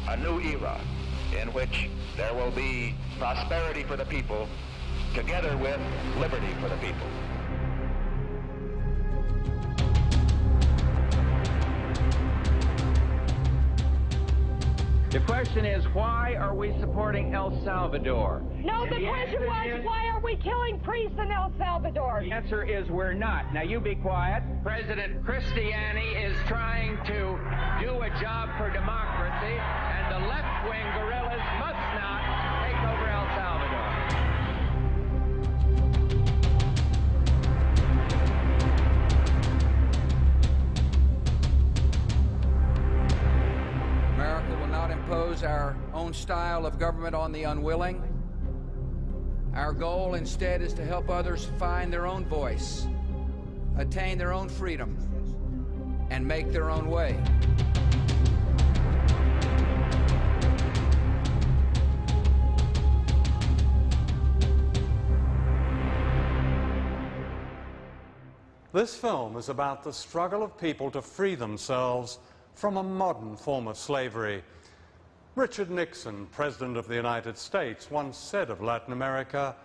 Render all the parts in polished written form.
a new era in which there will be prosperity for the people together with liberty for the people. The question is, why are we supporting El Salvador? No, the question was, why are we killing priests in El Salvador? The answer is we're not. Now you be quiet. President Cristiani is trying to do a job for democracy, and the left-wing guerrillas must not take over El Salvador. America will not impose our own style of government on the unwilling. Our goal instead is to help others find their own voice, attain their own freedom, and make their own way. This film is about the struggle of people to free themselves from a modern form of slavery. Richard Nixon, President of the United States, once said of Latin America,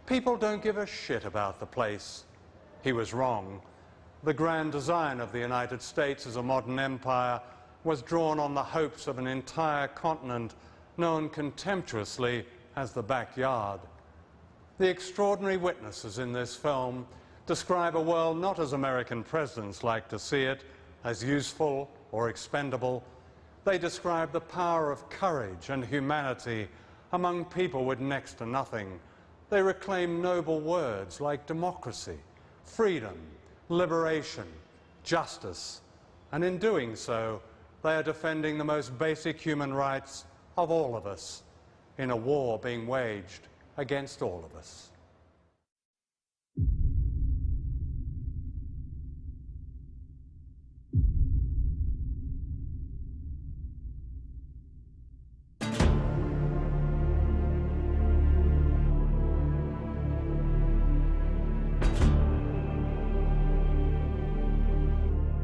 "People don't give a shit about the place." He was wrong. The grand design of the United States as a modern empire was drawn on the hopes of an entire continent known contemptuously as the backyard. The extraordinary witnesses in this film describe a world not as American presidents like to see it, as useful or expendable. They describe the power of courage and humanity among people with next to nothing. They reclaim noble words like democracy, freedom, liberation, justice, and in doing so, they are defending the most basic human rights of all of us in a war being waged against all of us.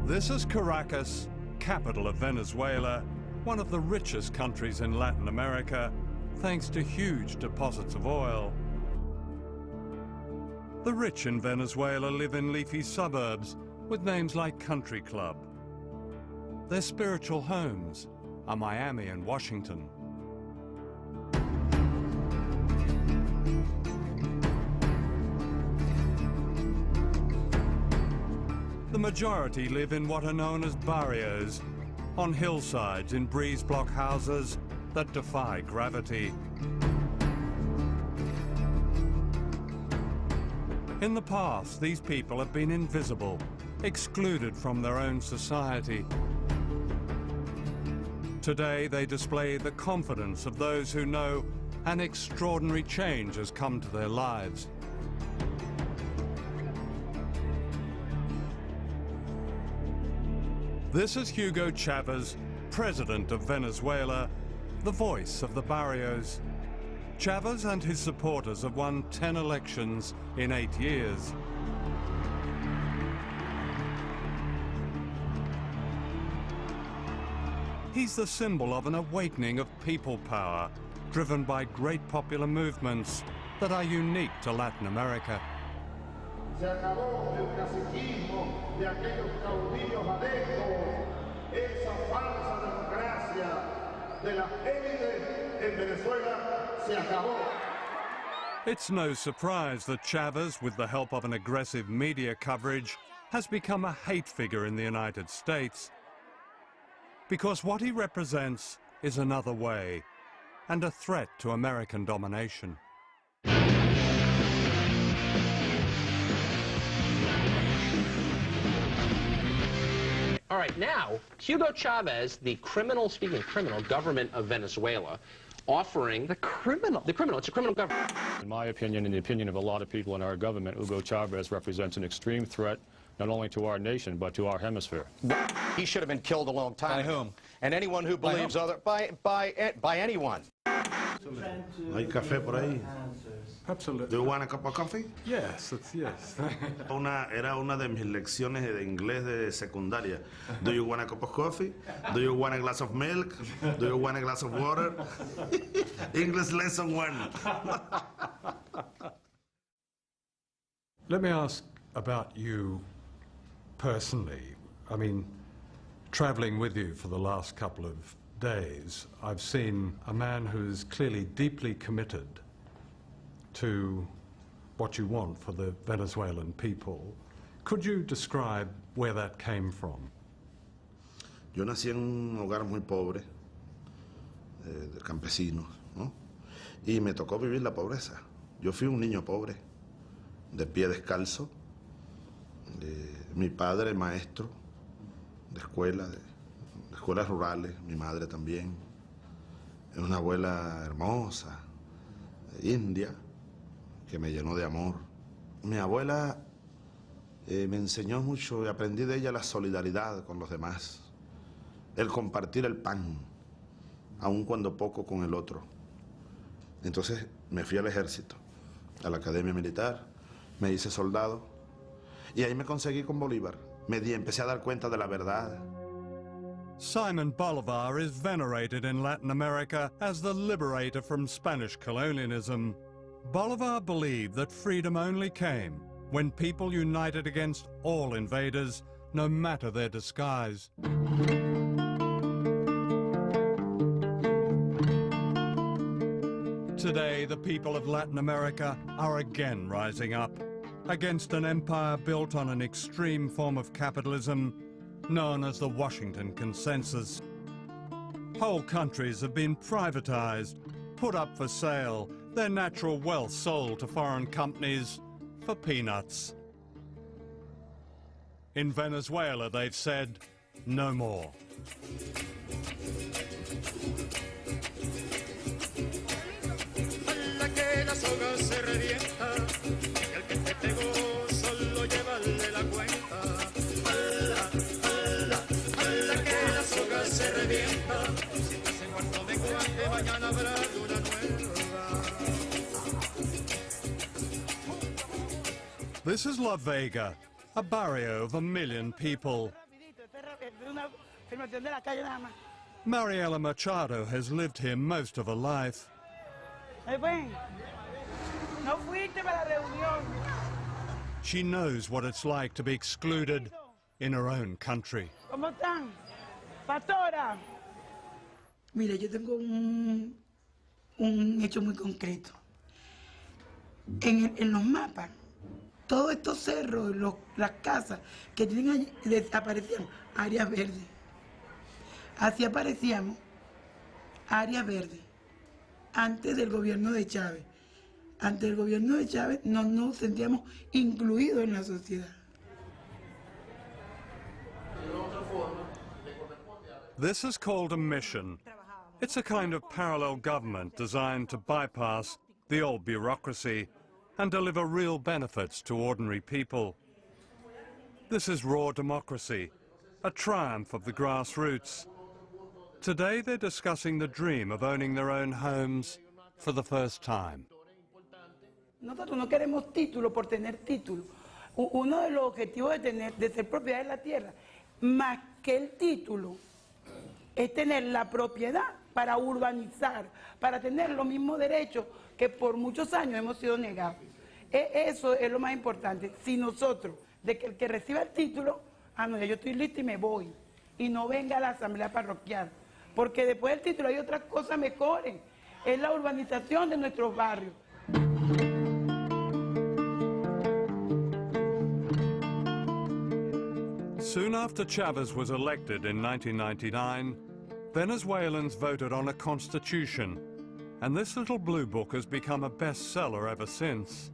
This is Caracas, capital of Venezuela, one of the richest countries in Latin America, thanks to huge deposits of oil. The rich in Venezuela live in leafy suburbs with names like Country Club. Their spiritual homes are Miami and Washington. The majority live in what are known as barrios, on hillsides in breeze block houses that defy gravity. In the past, these people have been invisible, excluded from their own society. Today, they display the confidence of those who know an extraordinary change has come to their lives. This is Hugo Chavez, president of Venezuela, the voice of the barrios. Chavez and his supporters have won 10 elections in 8 years. He's the symbol of an awakening of people power, driven by great popular movements that are unique to Latin America. Se acabó el caciquismo de aquellos caudillos adeptos, esa falsa democracia de las élites en Venezuela se acabó. It's no surprise that Chavez, with the help of an aggressive media coverage, has become a hate figure in the United States. Because what he represents is another way, and a threat to American domination. All right, now, Hugo Chavez, the criminal, speaking of criminal, government of Venezuela, offering... The criminal? The criminal. It's a criminal government. In my opinion, and the opinion of a lot of people in our government, Hugo Chavez represents an extreme threat not only to our nation, but to our hemisphere. He should have been killed a long time ago. By whom? And anyone who believes other... By anyone. ¿No hay café por ahí? Absolutely. Do you want a cup of coffee? Yes, yes. Era una de mis lecciones de inglés de secundaria. Do you want a cup of coffee? Do you want a glass of milk? Do you want a glass of water? English lesson 1. Let me ask about you personally. I mean, traveling with you for the last couple of days, I've seen a man who's clearly deeply committed to what you want for the Venezuelan people. Could you describe where that came from? Yo nací en un hogar muy pobre, de campesinos, ¿no? Y me tocó vivir la pobreza. Yo fui un niño pobre, de pie descalzo. Mi padre maestro de escuelas rurales, mi madre también. Una abuela hermosa, india, que me llenó de amor. Mi abuela me enseñó mucho y aprendí de ella la solidaridad con los demás, el compartir el pan, aun cuando poco con el otro. Entonces me fui al ejército, a la academia militar, me hice soldado y ahí me conseguí con Bolívar. Empecé a dar cuenta de la verdad. Simon Bolivar is venerated in Latin America as the liberator from Spanish colonialism. Bolivar believed that freedom only came when people united against all invaders, no matter their disguise. Today, the people of Latin America are again rising up against an empire built on an extreme form of capitalism known as the Washington Consensus. Whole countries have been privatized, put up for sale, their natural wealth sold to foreign companies for peanuts. In Venezuela, they've said, no more. This is La Vega, a barrio of 1 million people. Mariela Machado has lived here most of her life. She knows what it's like to be excluded in her own country. Mire, yo tengo un hecho muy concreto. En los mapas, todos estos cerros, las casas que tienen allí, desaparecían áreas verdes. Así aparecíamos áreas verdes antes del gobierno de Chávez. Antes del gobierno de Chávez no nos sentíamos incluidos en la sociedad. This is called a mission. It's a kind of parallel government designed to bypass the old bureaucracy and deliver real benefits to ordinary people. This is raw democracy, a triumph of the grassroots. Today they're discussing the dream of owning their own homes for the first time. Nosotros no queremos título por tener título. Uno de los objetivos de ser propiedad de la tierra, más que el título, es tener la propiedad para urbanizar, para tener los mismos derechos que por muchos años hemos sido negados. Eso es lo más importante. Si nosotros, de que el que reciba el título, no, ya yo estoy listo y me voy, y no venga a la asamblea parroquial, porque después del título hay otras cosas mejores, es la urbanización de nuestros barrios. Soon after Chavez was elected in 1999, Venezuelans voted on a constitution, and this little blue book has become a bestseller ever since.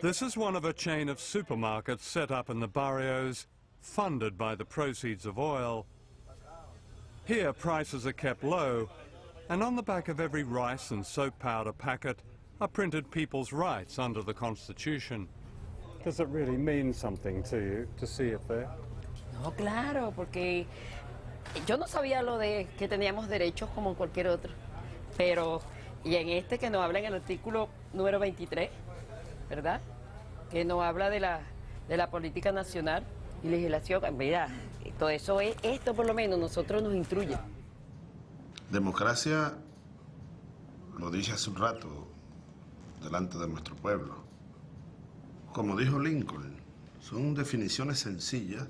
This is one of a chain of supermarkets set up in the barrios, funded by the proceeds of oil. Here, prices are kept low, and on the back of every rice and soap powder packet are printed people's rights under the Constitution. Does it really mean something to you to see it there? No, claro, porque Yo no sabía lo de que teníamos derechos como cualquier otro, pero, y en este que nos habla en el artículo número 23, ¿verdad? Que nos habla de la política nacional y legislación, mira, todo eso es, esto por lo menos nosotros nos instruye. Democracia, lo dije hace un rato, delante de nuestro pueblo. Como dijo Lincoln, son definiciones sencillas.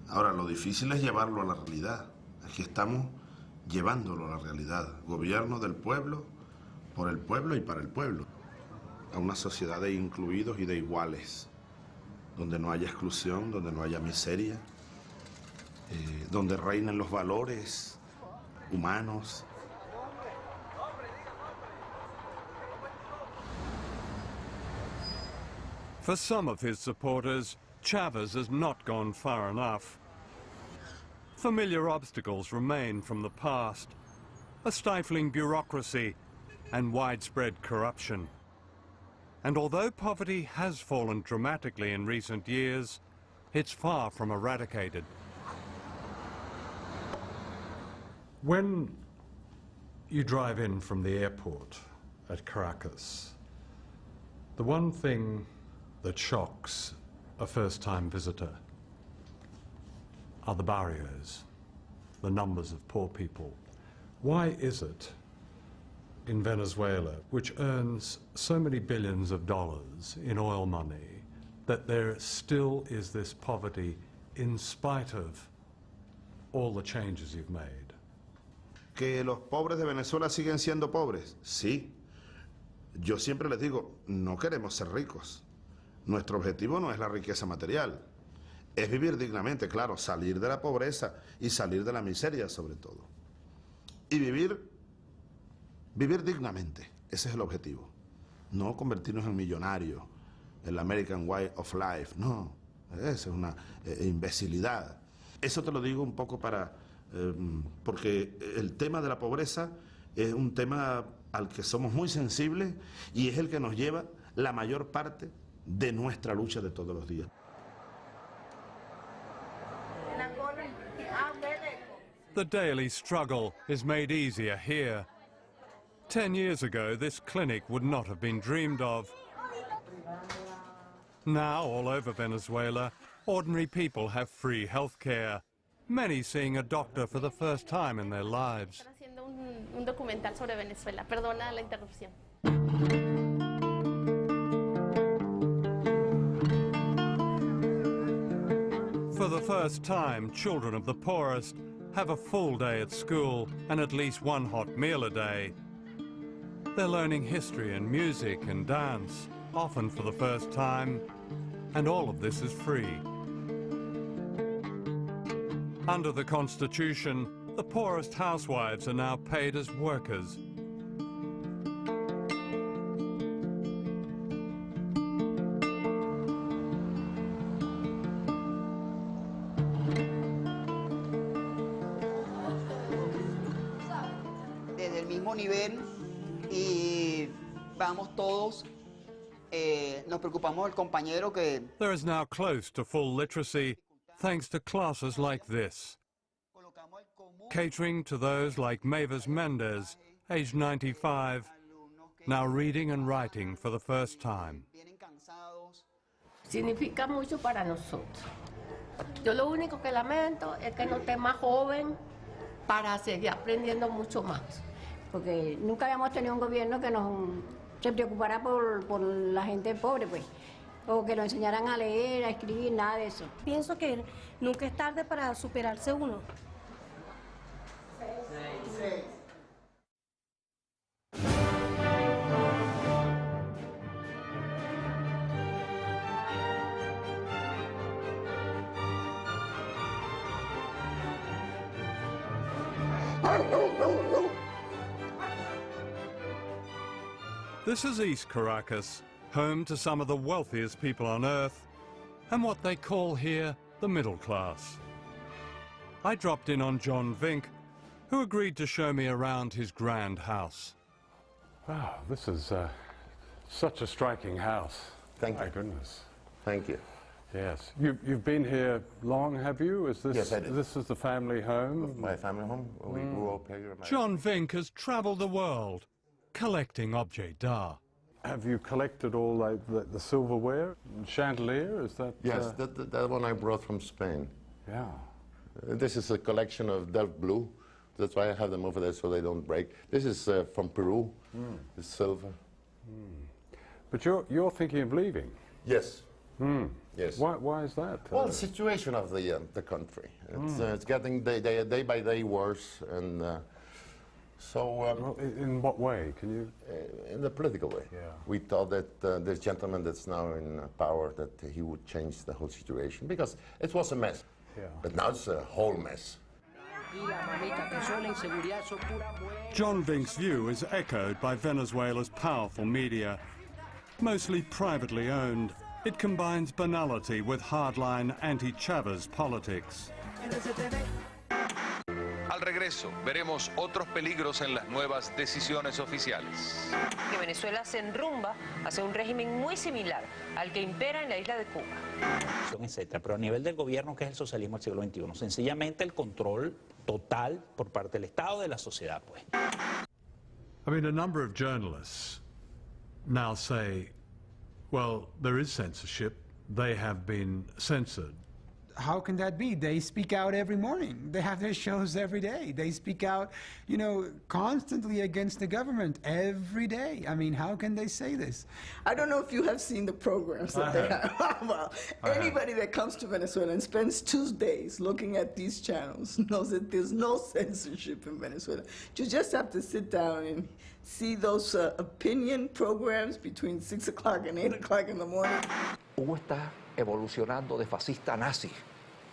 Ahora, lo difícil es llevarlo a la realidad. Aquí estamos llevándolo a la realidad. Gobierno del pueblo, por el pueblo y para el pueblo. A una sociedad de incluidos y de iguales, donde no haya exclusión, donde no haya miseria, donde reinen los valores humanos. For some of his supporters, Chavez has not gone far enough. Familiar obstacles remain from the past, a stifling bureaucracy and widespread corruption. And although poverty has fallen dramatically in recent years, it's far from eradicated. When you drive in from the airport at Caracas, the one thing that shocks a first-time visitor are the barrios, the numbers of poor people. Why is it in Venezuela, which earns so many billions of dollars in oil money, that there still is this poverty in spite of all the changes you've made? ¿Que los pobres de Venezuela siguen siendo pobres? Sí. Yo siempre les digo, no queremos ser ricos. Nuestro objetivo no es la riqueza material. Es vivir dignamente, claro, salir de la pobreza y salir de la miseria sobre todo. Y vivir dignamente. Ese es el objetivo. No convertirnos en millonarios, el American Way of Life. No, esa es una imbecilidad. Eso te lo digo un poco porque el tema de la pobreza es un tema al que somos muy sensibles y es el que nos lleva la mayor parte de nuestra lucha de todos los días. The daily struggle is made easier here. 10 years ago, this clinic would not have been dreamed of. Now, all over Venezuela, ordinary people have free health care, many seeing a doctor for the first time in their lives. Están haciendo un documental sobre Venezuela. Perdona la interrupción. For the first time, children of the poorest have a full day at school and at least one hot meal a day. They're learning history and music and dance, often for the first time, and all of this is free. Under the Constitution, the poorest housewives are now paid as workers. Desde el mismo nivel y vamos todos, nos preocupamos del compañero que... There is now close to full literacy thanks to classes like this, catering to those like Mavis Mendez, aged 95, now reading and writing for the first time. Significa mucho para nosotros. Yo lo único que lamento es que no esté más joven para seguir aprendiendo mucho más. Porque nunca habíamos tenido un gobierno que se preocupara por la gente pobre, pues. O que nos enseñaran a leer, a escribir, nada de eso. Pienso que nunca es tarde para superarse uno. This is East Caracas, home to some of the wealthiest people on earth, and what they call here the middle class. I dropped in on John Vink, who agreed to show me around his grand house. Wow, this is such a striking house. Thank you. My goodness. Thank you. Yes. You've been here long, have you? Is this, yes, I did. This is the family home? My family home. We grew up here. John Vink has travelled the world collecting objets d'art. Have you collected all the silverware, chandelier? Is that? Yes, that one I brought from Spain. Yeah. This is a collection of Delft blue. That's why I have them over there so they don't break. This is from Peru. It's silver. But you're thinking of leaving? Yes. Yes. Why is that? Well, the situation of the country. It's getting day by day worse, and so. Well, in what way? Can you? In the political way. Yeah. We thought that this gentleman that's now in power, that he would change the whole situation, because it was a mess. Yeah. But now it's a whole mess. John Vink's view is echoed by Venezuela's powerful media. Mostly privately owned, it combines banality with hardline anti-Chavez politics. Al regreso, veremos otros peligros en las nuevas decisiones oficiales. Que Venezuela se enrumba hacia un régimen muy similar al que impera en la isla de Cuba. Etcétera. Pero a nivel del gobierno, que es el socialismo del siglo XXI, sencillamente el control total por parte del Estado de la sociedad, pues. I mean, a number of journalists now say, well, there is censorship. They have been censored. How can that be? They speak out every morning. They have their shows every day. They speak out, you know, constantly against the government every day. I mean, how can they say this? I don't know if you have seen the programs that they have. Well, anybody that comes to Venezuela and spends 2 days looking at these channels knows that there's no censorship in Venezuela. You just have to sit down and see those opinion programs between 6 o'clock and 8 o'clock in the morning. Cuba está evolucionando de fascista a nazi.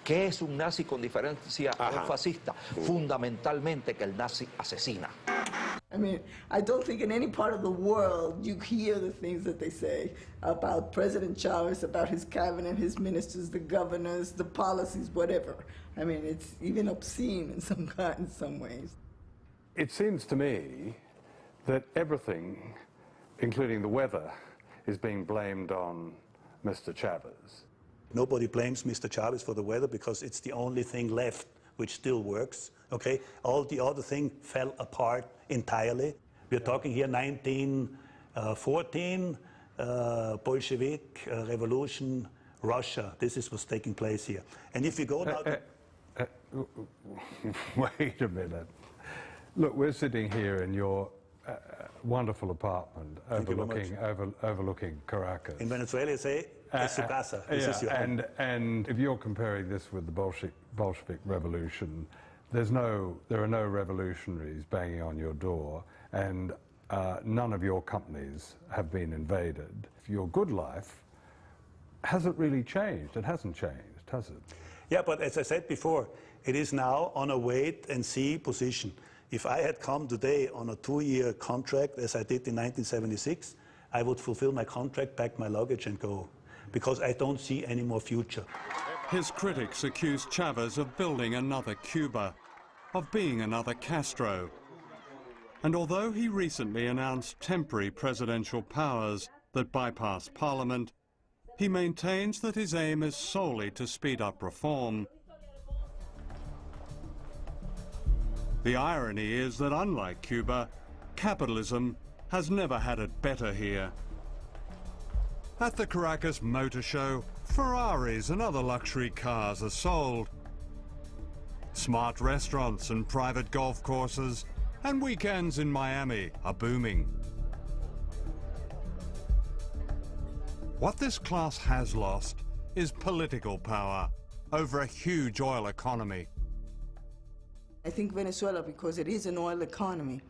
¿Qué es un nazi con diferencia a un fascista? Fundamentalmente que el nazi asesina. I mean, I don't think in any part of the world you hear the things that they say about President Chavez, about his cabinet, his ministers, the governors, the policies, whatever. I mean, it's even obscene in some ways. It seems to me that everything, including the weather, is being blamed on Mr. Chavez. Nobody blames Mr. Chavez for the weather because it's the only thing left which still works, okay? All the other thing fell apart entirely. We're talking here 1914, Bolshevik revolution, Russia. This is what's taking place here. And if you go now wait a minute. Look, we're sitting here in your wonderful apartment overlooking Caracas. In Venezuela, you say, es su casa. This is your home. And if you're comparing this with the Bolshevik Revolution, there are no revolutionaries banging on your door, and none of your companies have been invaded. Your good life hasn't really changed. It hasn't changed, has it? Yeah, but as I said before, it is now on a wait-and-see position. If I had come today on a 2-year contract, as I did in 1976, I would fulfill my contract, pack my luggage and go, because I don't see any more future. His critics accuse Chavez of building another Cuba, of being another Castro. And although he recently announced temporary presidential powers that bypass Parliament, he maintains that his aim is solely to speed up reform. The irony is that, unlike Cuba, capitalism has never had it better here. At the Caracas Motor Show, Ferraris and other luxury cars are sold. Smart restaurants and private golf courses and weekends in Miami are booming. What this class has lost is political power over a huge oil economy. I think Venezuela, because it is an oil economy,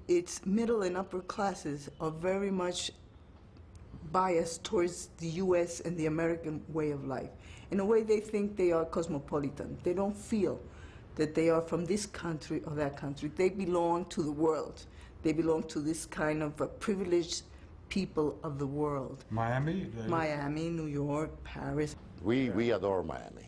its middle and upper classes are very much biased towards the U.S. and the American way of life. In a way, they think they are cosmopolitan. They don't feel that they are from this country or that country. They belong to the world. They belong to this kind of privileged people of the world. Miami? Miami, New York, Paris. We adore Miami.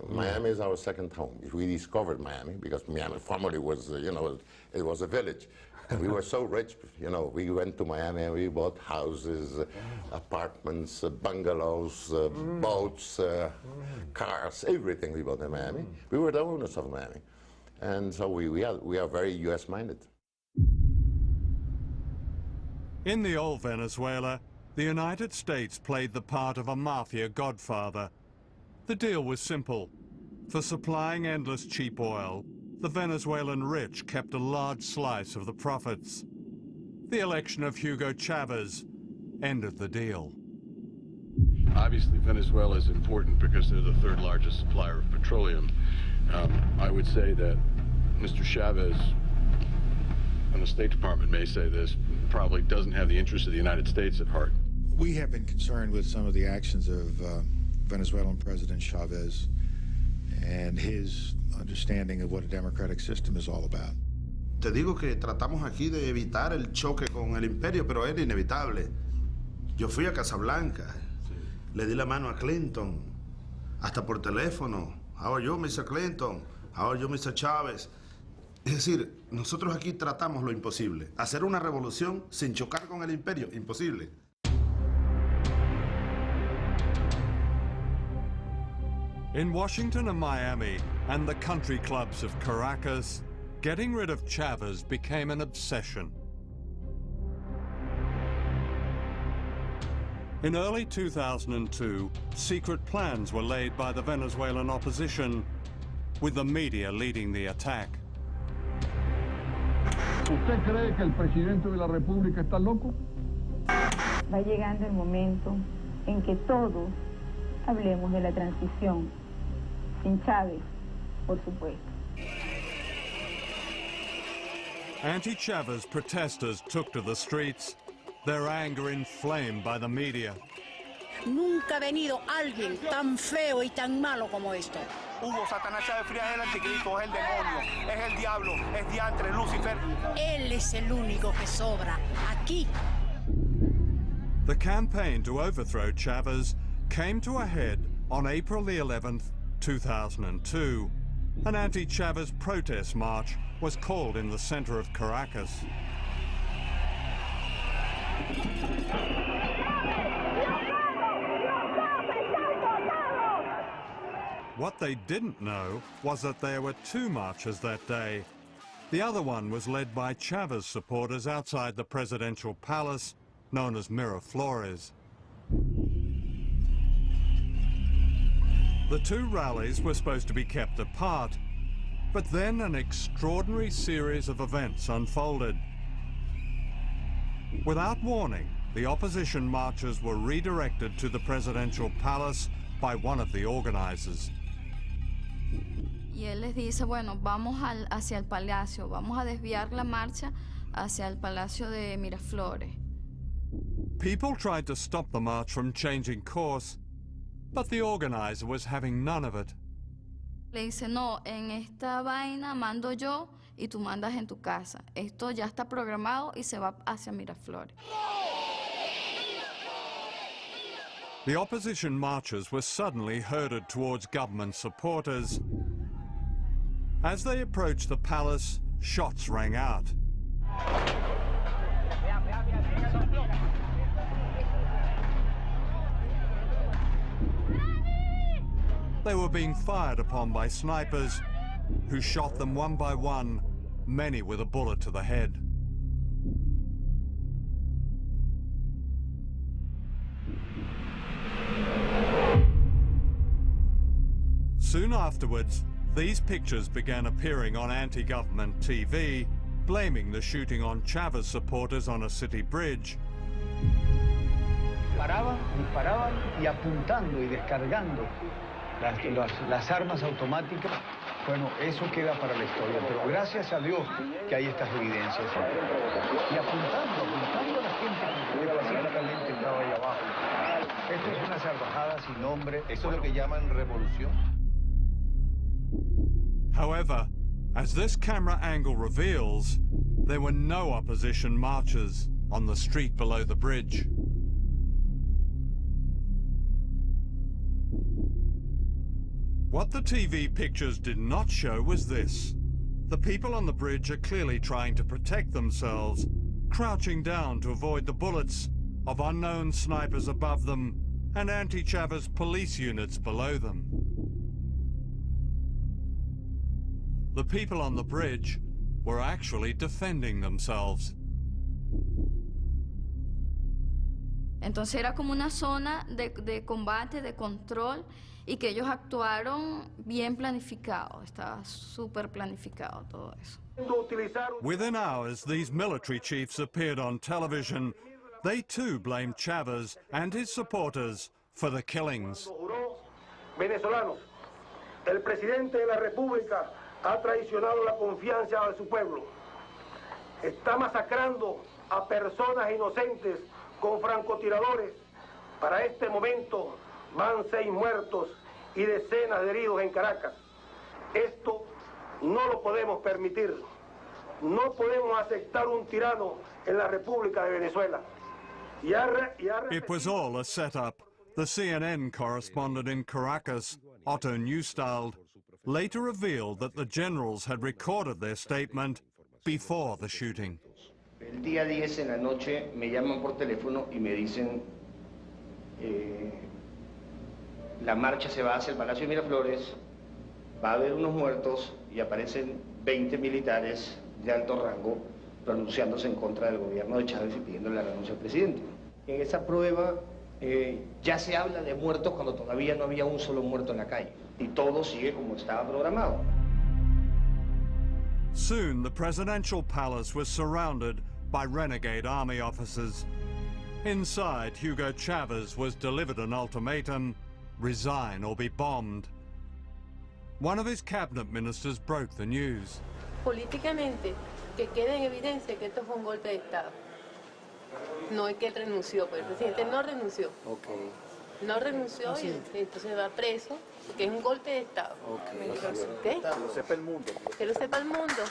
Miami is our second home. We discovered Miami because Miami formerly was, you know, it was a village. We were so rich, you know, we went to Miami and we bought houses, apartments, bungalows, boats, cars, everything we bought in Miami. We were the owners of Miami. And so we are very US-minded. In the old Venezuela, the United States played the part of a mafia godfather. The deal was simple. For supplying endless cheap oil, the Venezuelan rich kept a large slice of the profits. The election of Hugo Chavez ended the deal. Obviously, Venezuela is important because they're the third largest supplier of petroleum. I would say that Mr. Chavez, and the State Department may say this, probably doesn't have the interests of the United States at heart. We have been concerned with some of the actions of Venezuelan President Chavez and his understanding of what a democratic system is all about. Te digo que tratamos aquí de evitar el choque con el imperio, pero era inevitable. Yo fui a Casablanca, le di la mano a Clinton, hasta por teléfono. How are you, Mr. Clinton? How are you, Mr. Chávez? Es decir, nosotros aquí tratamos lo imposible. Hacer una revolución sin chocar con el imperio, imposible. In Washington and Miami and the country clubs of Caracas, getting rid of Chavez became an obsession. In early 2002, secret plans were laid by the Venezuelan opposition, with the media leading the attack. ¿Usted cree que el presidente de la República está loco? Va llegando el momento en que todos hablemos de la transición, sin Chávez, por supuesto. Anti-Chavez protesters took to the streets, their anger inflamed by the media. Nunca ha venido alguien tan feo y tan malo como esto. Hugo Satanás Chávez Frías es el anticristo, es el demonio, es el diablo, es diantre, Lucifer. Él es el único que sobra aquí. The campaign to overthrow Chavez came to a head on April the 11th, 2002. An anti-Chavez protest march was called in the center of Caracas. What they didn't know was that there were two marches that day. The other one was led by Chavez supporters outside the presidential palace, known as Miraflores. The two rallies were supposed to be kept apart, but then an extraordinary series of events unfolded. Without warning, the opposition marchers were redirected to the presidential palace by one of the organizers. Y él les dice, bueno, vamos hacia el palacio, vamos a desviar la marcha hacia el palacio de Miraflores. People tried to stop the march from changing course, but the organizer was having none of it. Le dice, no, en esta vaina mando yo y tú mandas en tu casa. Esto ya está programado y se va hacia Miraflores. The opposition marchers were suddenly herded towards government supporters. As they approached the palace, shots rang out. They were being fired upon by snipers who shot them one by one, many with a bullet to the head. Soon afterwards, these pictures began appearing on anti-government TV, blaming the shooting on Chavez supporters on a city bridge. Paraban, disparaban y apuntando y descargando las armas automáticas. Bueno, eso queda para la historia, pero gracias a Dios que hay estas evidencias. Y apuntando a la gente que pacíficamente estaba ahí abajo. Esto es una salvajada sin nombre. Eso es lo que llaman revolución. However, as this camera angle reveals, there were no opposition marchers on the street below the bridge. What the TV pictures did not show was this. The people on the bridge are clearly trying to protect themselves, crouching down to avoid the bullets of unknown snipers above them and anti-Chavez police units below them. The people on the bridge were actually defending themselves. Entonces era como una zona de combate, de control, y que ellos actuaron bien planificado, estaba súper planificado todo eso. Within hours, these military chiefs appeared on television. They too blamed Chavez and his supporters for the killings. Venezolanos, el presidente de la República ha traicionado la confianza de su pueblo. Está masacrando a personas inocentes con francotiradores. Para este momento van 6 muertos y decenas de heridos en Caracas. Esto no lo podemos permitir. No podemos aceptar un tirano en la República de Venezuela. It was all a setup. The CNN correspondent in Caracas, Otto Neustald, later revealed that the generals had recorded their statement before the shooting. El día 10 en la noche me llaman por teléfono y me dicen la marcha se va hacia el Palacio de Miraflores, va a haber unos muertos y aparecen 20 militares de alto rango pronunciándose en contra del gobierno de Chávez y pidiendo la renuncia al presidente. En esa prueba ya se habla de muertos cuando todavía no había un solo muerto en la calle y todo sigue como estaba programado. Soon the presidential palace was surrounded by renegade army officers. Inside, Hugo Chavez was delivered an ultimatum: resign or be bombed. One of his cabinet ministers broke the news. Políticamente, que quede en evidencia que esto fue un golpe de Estado. No es que él renunció, pero el presidente no renunció. Okay. No renunció y entonces va preso, porque es un golpe de Estado. Okay. ¿Qué? Que lo sepa el mundo. Que lo sepa el mundo.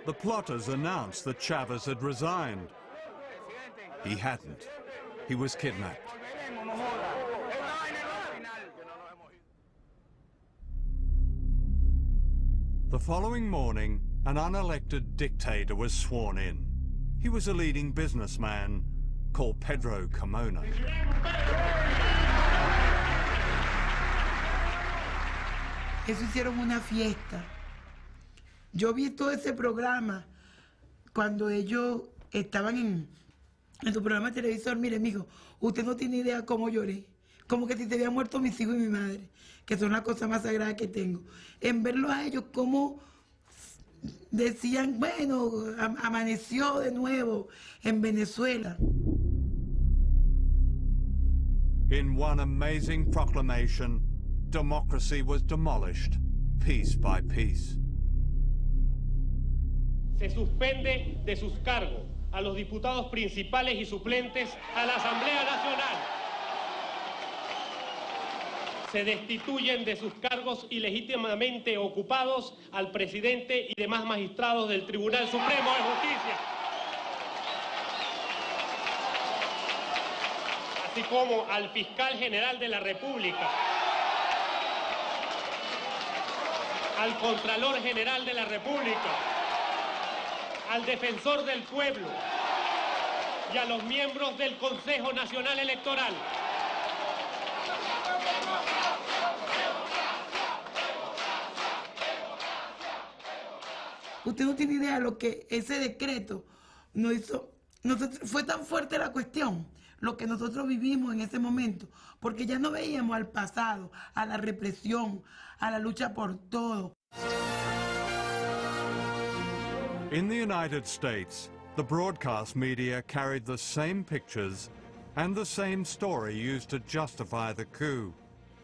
The plotters announced that Chavez had resigned. He hadn't. He was kidnapped. The following morning, an unelected dictator was sworn in. He was a leading businessman called Pedro Carmona. Eso hicieron una fiesta. Yo vi todo ese programa cuando ellos estaban en su programa de televisor. Mire, mijo, usted no tiene idea cómo lloré. Como que si se habían muerto mis hijos y mi madre, que son la cosa más sagrada que tengo. En verlos a ellos como decían, bueno, amaneció de nuevo en Venezuela. In one amazing proclamation, democracy was demolished, piece by piece. Se suspende de sus cargos a los diputados principales y suplentes a la Asamblea Nacional. Se destituyen de sus cargos ilegítimamente ocupados al presidente y demás magistrados del Tribunal Supremo de Justicia, así como al fiscal general de la República, al Contralor General de la República, al Defensor del Pueblo y a los miembros del Consejo Nacional Electoral. Usted no tiene idea de lo que ese decreto nos hizo. Fue tan fuerte la cuestión, lo que nosotros vivimos en ese momento, porque ya no veíamos al pasado, a la represión, a la lucha por todo. In the United States, the broadcast media carried the same pictures and the same story used to justify the coup.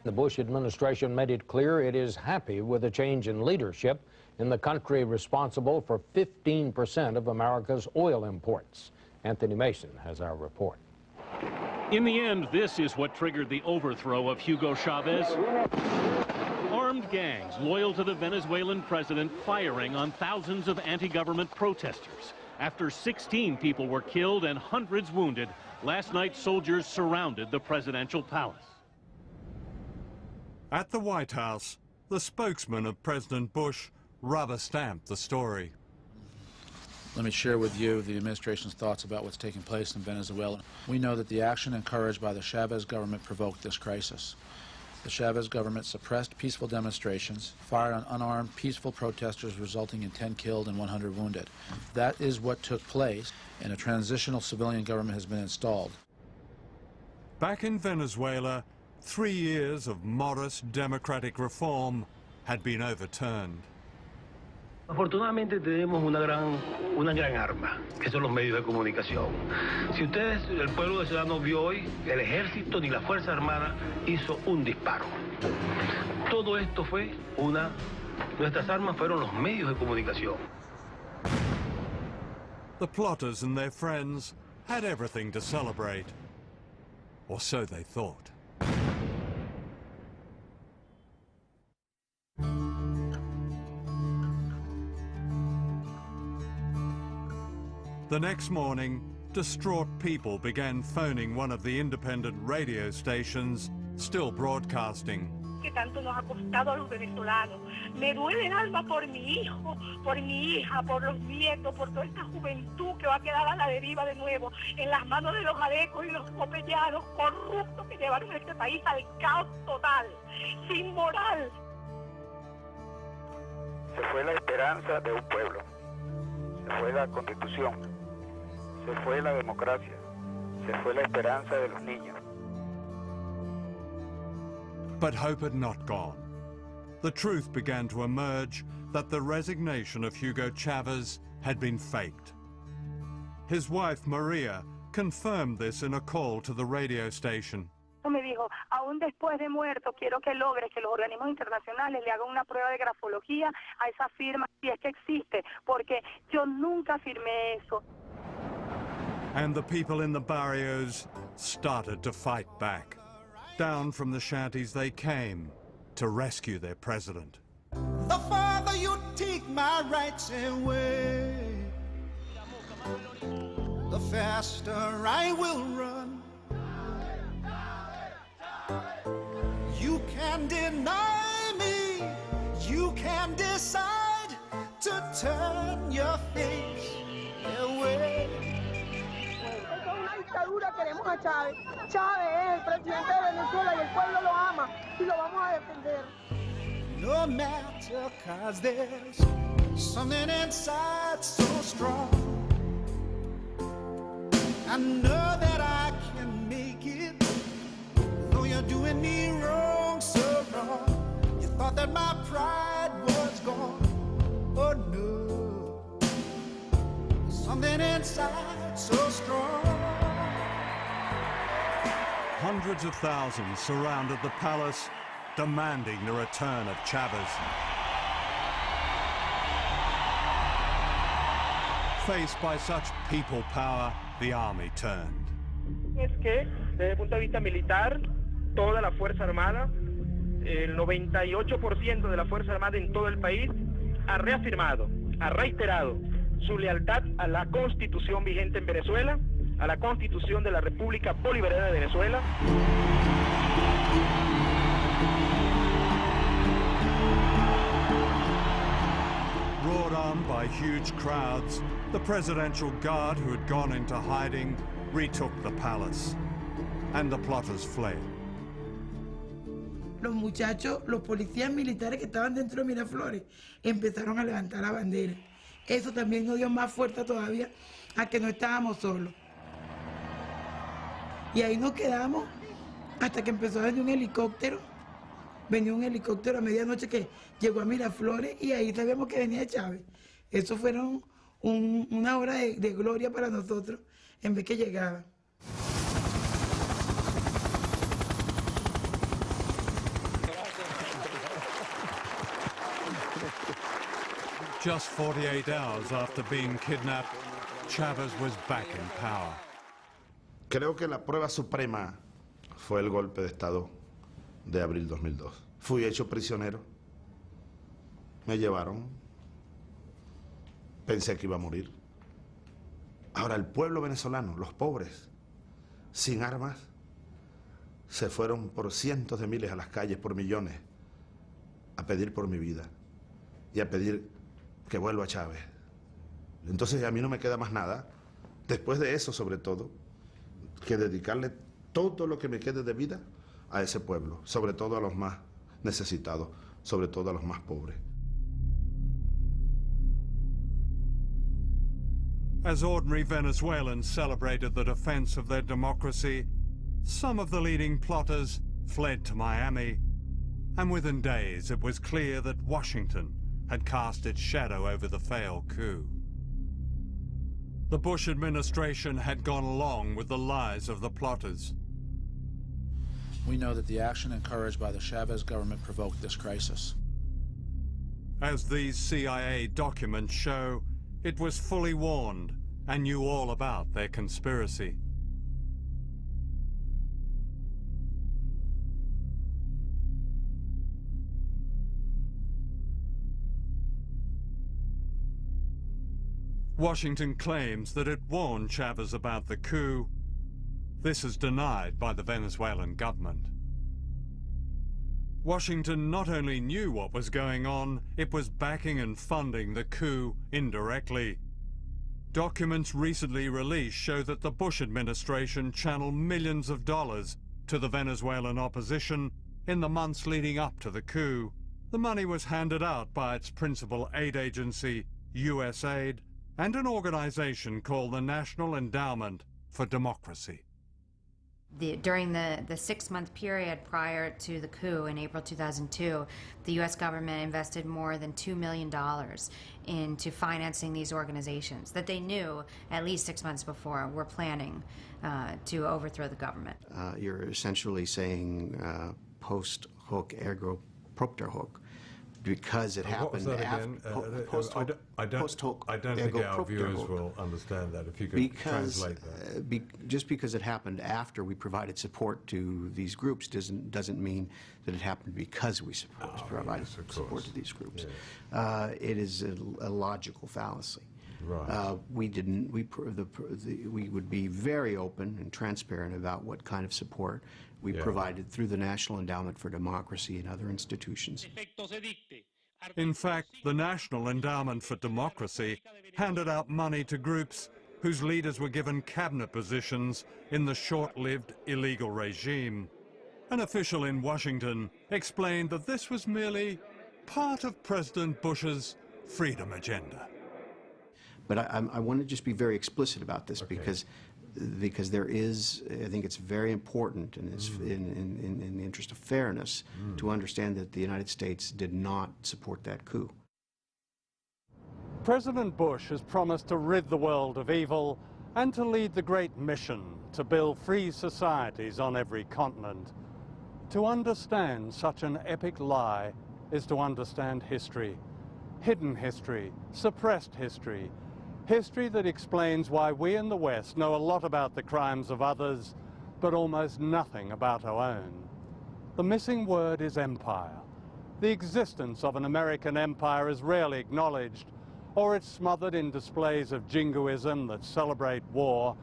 The Bush administration made it clear it is happy with a change in leadership in the country responsible for 15% of America's oil imports. Anthony Mason has our report. In the end, this is what triggered the overthrow of Hugo Chavez. Armed gangs loyal to the Venezuelan president firing on thousands of anti-government protesters. After 16 people were killed and hundreds wounded, last night soldiers surrounded the presidential palace. At the White House, the spokesman of President Bush rubber-stamped the story. Let me share with you the administration's thoughts about what's taking place in Venezuela. We know that the action encouraged by the Chavez government provoked this crisis. The Chavez government suppressed peaceful demonstrations, fired on unarmed, peaceful protesters, resulting in 10 killed and 100 wounded. That is what took place, and a transitional civilian government has been installed. Back in Venezuela, 3 years of modest democratic reform had been overturned. Afortunadamente tenemos una gran arma, que son los medios de comunicación. Si ustedes, el pueblo venezolano vio hoy, el ejército ni la Fuerza Armada hizo un disparo. Todo esto fue nuestras armas fueron los medios de comunicación. The plotters and their friends had everything to celebrate, or so they thought. The next morning, distraught people began phoning one of the independent radio stations still broadcasting. Que tanto nos ha costado a los venezolanos. Me duele el alma por mi hijo, por mi hija, por los nietos, por toda esta juventud que va a quedar a la deriva de nuevo, en las manos de los adecos y los copellanos corruptos que llevaron a este país al caos total, sin moral. Se fue la esperanza de un pueblo, se fue la Constitución, se fue la democracia, se fue la esperanza de los niños. But hope had not gone. The truth began to emerge that the resignation of Hugo Chavez had been faked. His wife, Maria, confirmed this in a call to the radio station. Me dijo, aún después de muerto, quiero que logres que los organismos internacionales le hagan una prueba de grafología a esa firma, si es que existe, porque yo nunca firmé eso. And the people in the barrios started to fight back. Down from the shanties they came to rescue their president. The farther you take my rights away, the faster I will run. You can deny me, you can decide to turn your face away. Queremos a Chávez. Chávez es el presidente de Venezuela y el pueblo lo ama y lo vamos a defender. No matter, 'cause there's something inside so strong. I know that I can make it, though you're doing me wrong, so wrong. You thought that my pride was gone. Oh no, something inside so strong. Hundreds of thousands surrounded the palace, demanding the return of Chavez. Faced by such people power, the army turned. Es que, desde el punto de vista militar, toda la Fuerza Armada, el 98% de la Fuerza Armada en todo el país, ha reafirmado, ha reiterado su lealtad a la Constitución vigente en Venezuela, a la Constitución de la República Bolivariana de Venezuela. Roared on by huge crowds, the Presidential Guard who had gone into hiding retook the palace, and the plotters fled. Los muchachos, los policías militares que estaban dentro de Miraflores, empezaron a levantar la bandera. Eso también nos dio más fuerza todavía a que no estábamos solos. Y ahí nos quedamos hasta que empezó a venir un helicóptero. Venía un helicóptero a medianoche que llegó a Miraflores y ahí sabíamos que venía Chávez. Eso fueron una hora de gloria para nosotros en vez que llegaba. Just 48 hours after being kidnapped, Chavez was back in power. Creo que la prueba suprema fue el golpe de Estado de abril 2002. Fui hecho prisionero, me llevaron, pensé que iba a morir. Ahora el pueblo venezolano, los pobres, sin armas, se fueron por cientos de miles a las calles, por millones, a pedir por mi vida y a pedir que vuelva Chávez. Entonces a mí no me queda más nada, después de eso sobre todo, que dedicarle todo lo que me quede de vida a ese pueblo, sobre todo a los más necesitados, sobre todo a los más pobres. As ordinary Venezuelans celebrated the defense of their democracy, some of the leading plotters fled to Miami, and within days it was clear that Washington had cast its shadow over the failed coup. The Bush administration had gone along with the lies of the plotters. We know that the action encouraged by the Chavez government provoked this crisis. As these CIA documents show, it was fully warned and knew all about their conspiracy. Washington claims that it warned Chavez about the coup. This is denied by the Venezuelan government. Washington not only knew what was going on, it was backing and funding the coup indirectly. Documents recently released show that the Bush administration channeled millions of dollars to the Venezuelan opposition in the months leading up to the coup. The money was handed out by its principal aid agency, USAID, and an organization called the National Endowment for Democracy. During the 6-month period prior to the coup in April 2002, the U.S. government invested more than $2 million into financing these organizations that they knew at least 6 months before were planning to overthrow the government. You're essentially saying post hoc ergo propter hoc, because it happened after post hoc. I don't think our viewers will understand that. If you could translate that. Just because it happened after we provided support to these groups doesn't mean that it happened because we provided support to these groups. Yeah. It is a logical fallacy. Right. We would be very open and transparent about what kind of support we provided through the National Endowment for Democracy and other institutions. In fact, the National Endowment for Democracy handed out money to groups whose leaders were given cabinet positions in the short-lived illegal regime. An official in Washington explained that this was merely part of President Bush's freedom agenda. But I want to just be very explicit about this, because there is, I think it's very important, and it's in the interest of fairness, to understand that the United States did not support that coup. President Bush has promised to rid the world of evil and to lead the great mission to build free societies on every continent. To understand such an epic lie is to understand history, hidden history, suppressed history, history that explains why we in the West know a lot about the crimes of others, but almost nothing about our own. The missing word is empire. The existence of an American empire is rarely acknowledged, or it's smothered in displays of jingoism that celebrate war,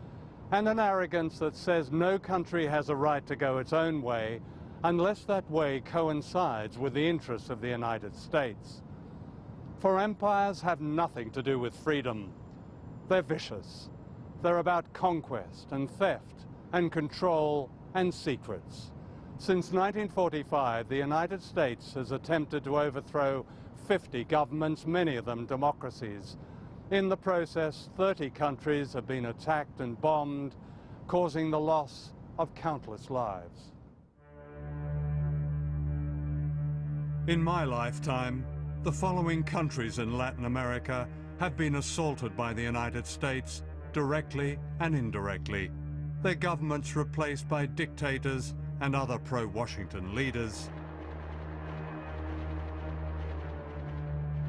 and an arrogance that says no country has a right to go its own way unless that way coincides with the interests of the United States. For empires have nothing to do with freedom. They're vicious. They're about conquest and theft and control and secrets. Since 1945, the United States has attempted to overthrow 50 governments, many of them democracies. In the process, 30 countries have been attacked and bombed, causing the loss of countless lives. In my lifetime, the following countries in Latin America have been assaulted by the United States, directly and indirectly. Their governments replaced by dictators and other pro-Washington leaders.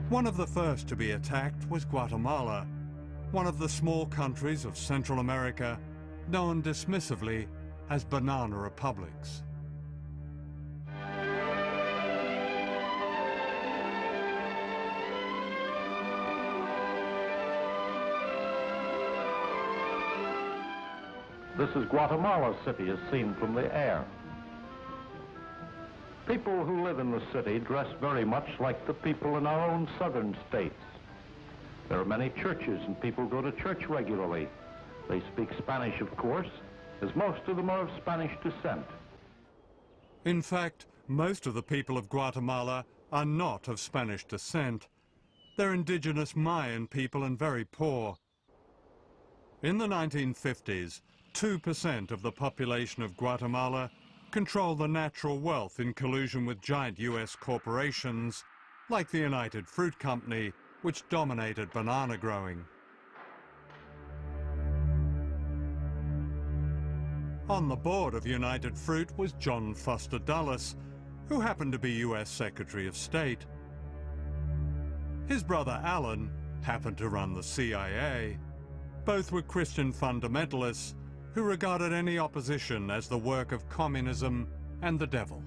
One of the first to be attacked was Guatemala, one of the small countries of Central America, known dismissively as banana republics. This is Guatemala City as seen from the air. People who live in the city dress very much like the people in our own southern states. There are many churches and people go to church regularly. They speak Spanish, of course, as most of them are of Spanish descent. In fact, most of the people of Guatemala are not of Spanish descent. They're indigenous Mayan people and very poor. In the 1950s, 2% of the population of Guatemala controlled the natural wealth in collusion with giant US corporations like the United Fruit Company, which dominated banana growing. On the board of United Fruit was John Foster Dulles, who happened to be US Secretary of State. His brother Alan happened to run the CIA. Both were Christian fundamentalists who regarded any opposition as the work of communism and the devil.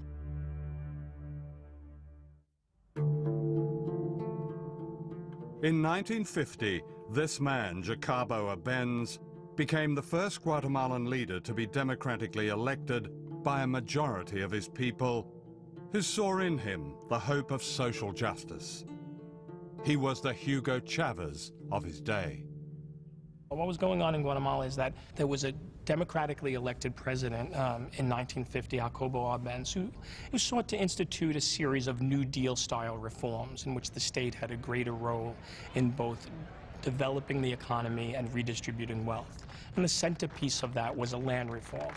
In 1950, this man, Jacobo Arbenz, became the first Guatemalan leader to be democratically elected by a majority of his people, who saw in him the hope of social justice. He was the Hugo Chavez of his day. What was going on in Guatemala is that there was a democratically elected president in 1950, Jacobo Arbenz, who sought to institute a series of New Deal-style reforms in which the state had a greater role in both developing the economy and redistributing wealth. And the centerpiece of that was a land reform.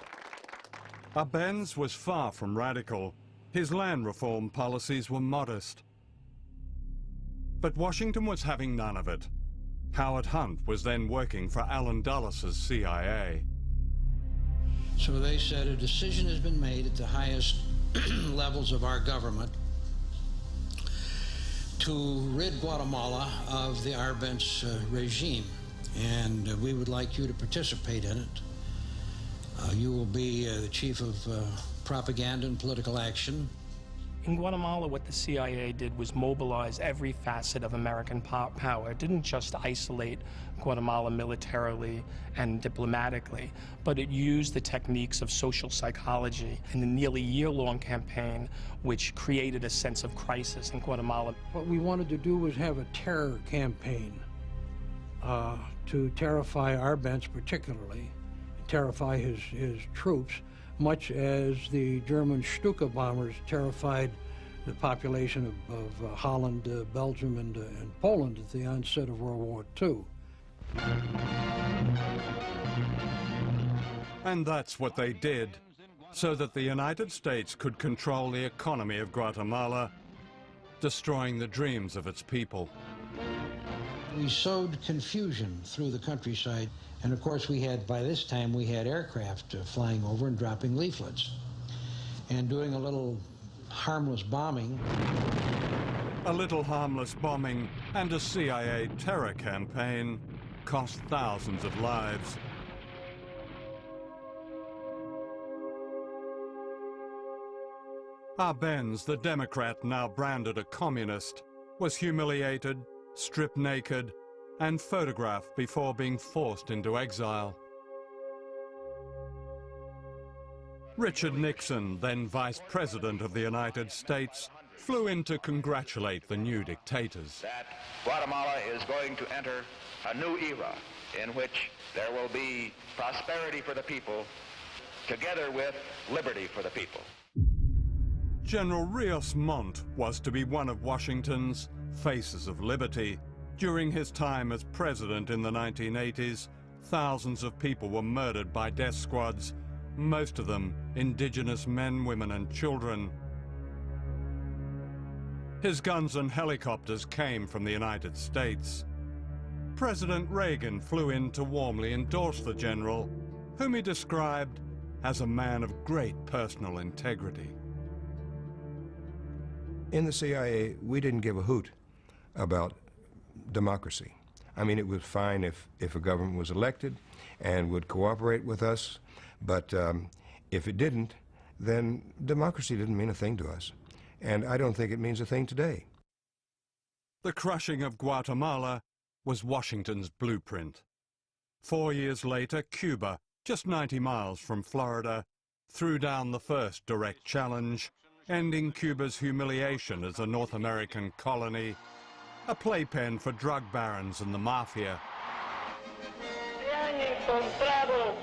Arbenz was far from radical. His land reform policies were modest. But Washington was having none of it. Howard Hunt was then working for Alan Dulles' CIA. So they said a decision has been made at the highest levels of our government to rid Guatemala of the Arbenz regime, and we would like you to participate in it. You will be the chief of propaganda and political action. In Guatemala, what the CIA did was mobilize every facet of American power. It didn't just isolate Guatemala militarily and diplomatically, but it used the techniques of social psychology in a nearly year-long campaign which created a sense of crisis in Guatemala. What we wanted to do was have a terror campaign to terrify Arbenz particularly, terrify his troops, much as the German Stuka bombers terrified the population of Holland, Belgium, and Poland at the onset of World War II. And that's what they did, so that the United States could control the economy of Guatemala, destroying the dreams of its people. We sowed confusion through the countryside. And of course, by this time, we had aircraft flying over and dropping leaflets and doing a little harmless bombing. A little harmless bombing and a CIA terror campaign cost thousands of lives. Arbenz, the Democrat now branded a communist, was humiliated, stripped naked, and photographed before being forced into exile. Richard Nixon, then Vice President of the United States, flew in to congratulate the new dictators. That Guatemala is going to enter a new era in which there will be prosperity for the people together with liberty for the people. General Rios Montt was to be one of Washington's faces of liberty. During his time as president in the 1980s, thousands of people were murdered by death squads, most of them indigenous men, women, and children. His guns and helicopters came from the United States. President Reagan flew in to warmly endorse the general, whom he described as a man of great personal integrity. In the CIA, we didn't give a hoot about democracy. I mean, it was fine if a government was elected and would cooperate with us, but if it didn't, then democracy didn't mean a thing to us. And I don't think it means a thing today. The crushing of Guatemala was Washington's blueprint. 4 years later, Cuba, just 90 miles from Florida, threw down the first direct challenge, ending Cuba's humiliation as a North American colony, a playpen for drug barons and the mafia. Se han encontrado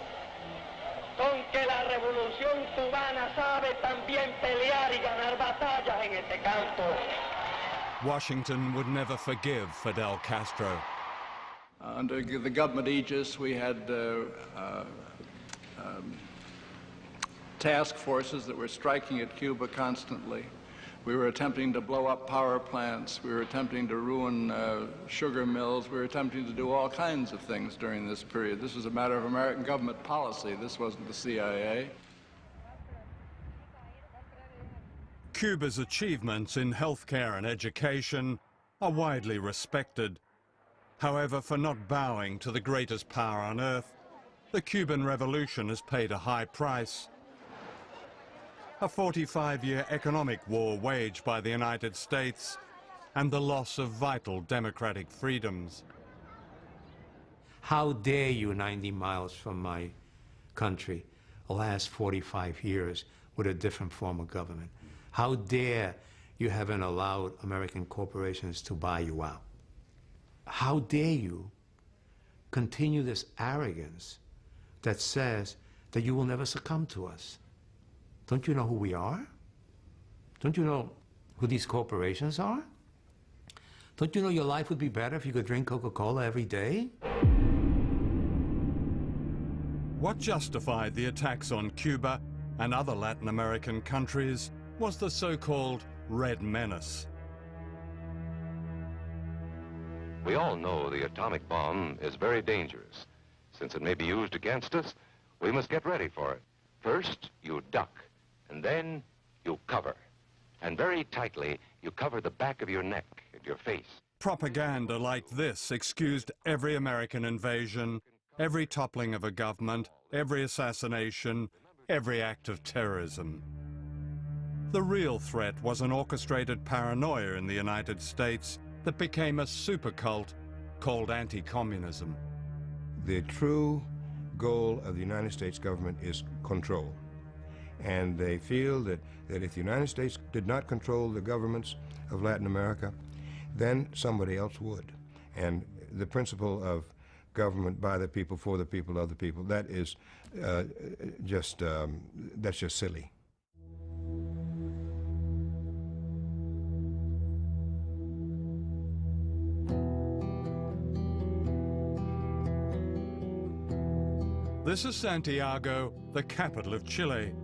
con que la revolución cubana sabe también pelear y ganar batallas en este campo. Washington would never forgive Fidel Castro. Under the government aegis, we had task forces that were striking at Cuba constantly. We were attempting to blow up power plants. We were attempting to ruin sugar mills. We were attempting to do all kinds of things during this period. This was a matter of American government policy. This wasn't the CIA. Cuba's achievements in healthcare and education are widely respected. However, for not bowing to the greatest power on earth, the Cuban Revolution has paid a high price. A 45-year economic war waged by the United States and the loss of vital democratic freedoms. How dare you, 90 miles from my country, last 45 years with a different form of government? How dare you haven't allowed American corporations to buy you out? How dare you continue this arrogance that says that you will never succumb to us? Don't you know who we are? Don't you know who these corporations are? Don't you know your life would be better if you could drink Coca-Cola every day? What justified the attacks on Cuba and other Latin American countries was the so-called Red Menace. We all know the atomic bomb is very dangerous. Since it may be used against us, we must get ready for it. First, you duck, and then you cover. And very tightly, you cover the back of your neck and your face. Propaganda like this excused every American invasion, every toppling of a government, every assassination, every act of terrorism. The real threat was an orchestrated paranoia in the United States that became a super cult called anti-communism. The true goal of the United States government is control. And they feel that if the United States did not control the governments of Latin America, then somebody else would. And the principle of government by the people, for the people, of the people, that is just silly. This is Santiago, the capital of Chile.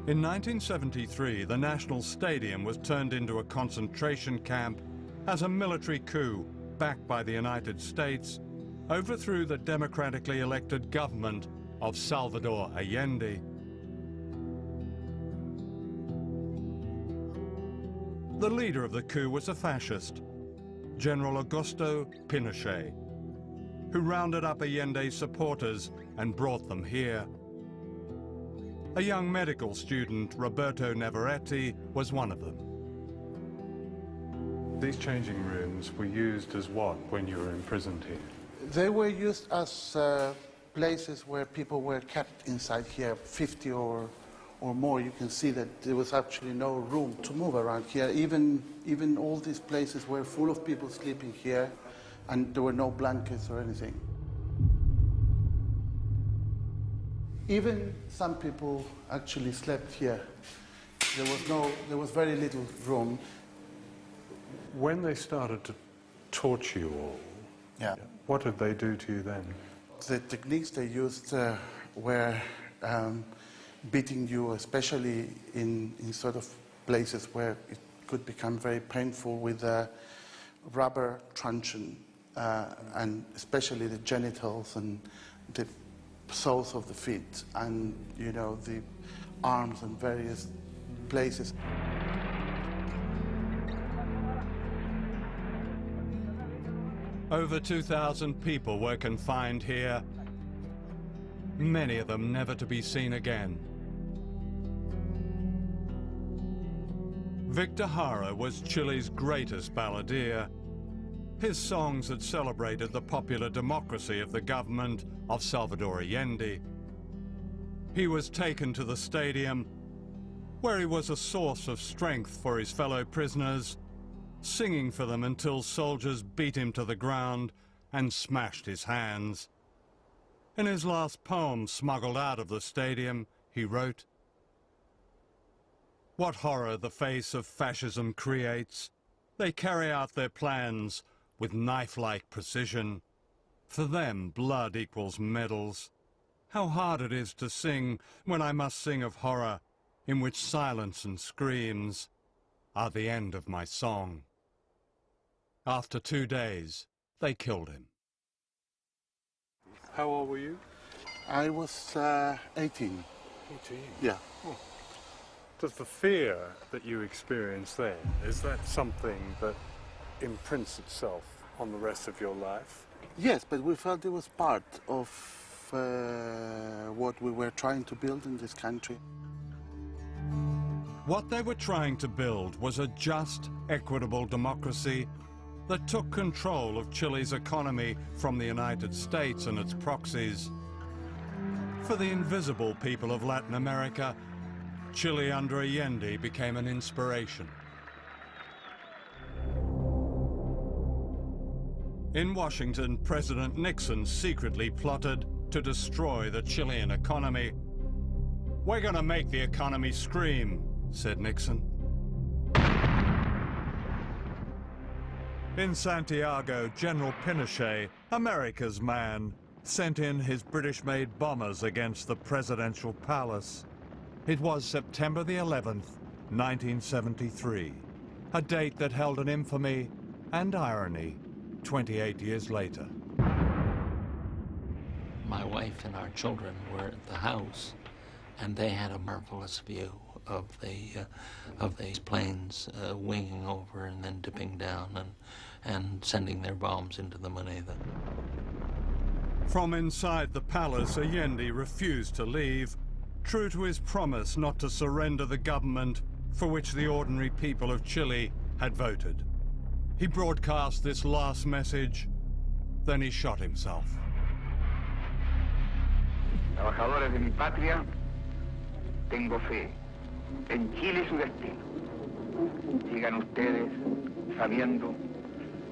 In 1973, the National Stadium was turned into a concentration camp as a military coup, backed by the United States, overthrew the democratically elected government of Salvador Allende. The leader of the coup was a fascist, General Augusto Pinochet, who rounded up Allende's supporters and brought them here. A young medical student, Roberto Neveretti, was one of them. These changing rooms were used as what when you were imprisoned here? They were used as places where people were kept inside here, 50 or more. You can see that there was actually no room to move around here. Even all these places were full of people sleeping here, and there were no blankets or anything. Even some people actually slept here. There was very little room. When they started to torture you all, what did they do to you then? The techniques they used were beating you, especially in sort of places where it could become very painful, with a rubber truncheon, and especially the genitals and the soles of the feet, and the arms and various places. Over 2,000 people were confined here, many of them never to be seen again. Victor Jara was Chile's greatest balladeer. His songs had celebrated the popular democracy of the government of Salvador Allende. He was taken to the stadium, where he was a source of strength for his fellow prisoners, singing for them until soldiers beat him to the ground and smashed his hands. In his last poem, smuggled out of the stadium, he wrote, "What horror the face of fascism creates. They carry out their plans with knife-like precision. For them, blood equals medals. How hard it is to sing when I must sing of horror, in which silence and screams are the end of my song." After 2 days, they killed him. How old were you? I was 18. 18? Yeah. Oh. Does the fear that you experienced then, is that something that imprints itself on the rest of your life? Yes, but we felt it was part of what we were trying to build in this country. What they were trying to build was a just, equitable democracy that took control of Chile's economy from the United States and its proxies. For the invisible people of Latin America, Chile under Allende became an inspiration. In Washington, President Nixon secretly plotted to destroy the Chilean economy. "We're going to make the economy scream," said Nixon. In Santiago, General Pinochet, America's man, sent in his British-made bombers against the presidential palace. It was September the 11th, 1973, a date that held an infamy and irony 28 years later. My wife and our children were at the house, and they had a marvelous view of these planes winging over and then dipping down and sending their bombs into the Moneda. From inside the palace, Allende refused to leave, true to his promise not to surrender the government for which the ordinary people of Chile had voted. He broadcast this last message, then he shot himself. Trabajadores de mi patria, tengo fe en Chile y su destino. Sigan ustedes sabiendo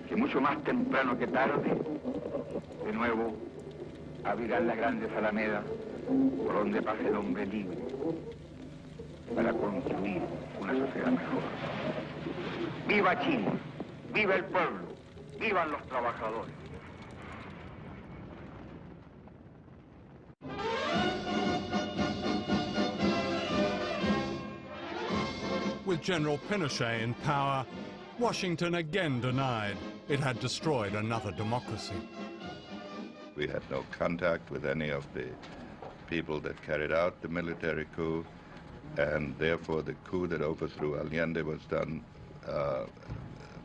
que mucho más temprano que tarde, de nuevo abrirán las grandes alamedas por donde pase el hombre libre para construir una sociedad mejor. ¡Viva Chile! ¡Viva el pueblo! ¡Vivan los trabajadores! With General Pinochet in power, Washington again denied it had destroyed another democracy. We had no contact with any of the people that carried out the military coup, and therefore the coup that overthrew Allende was done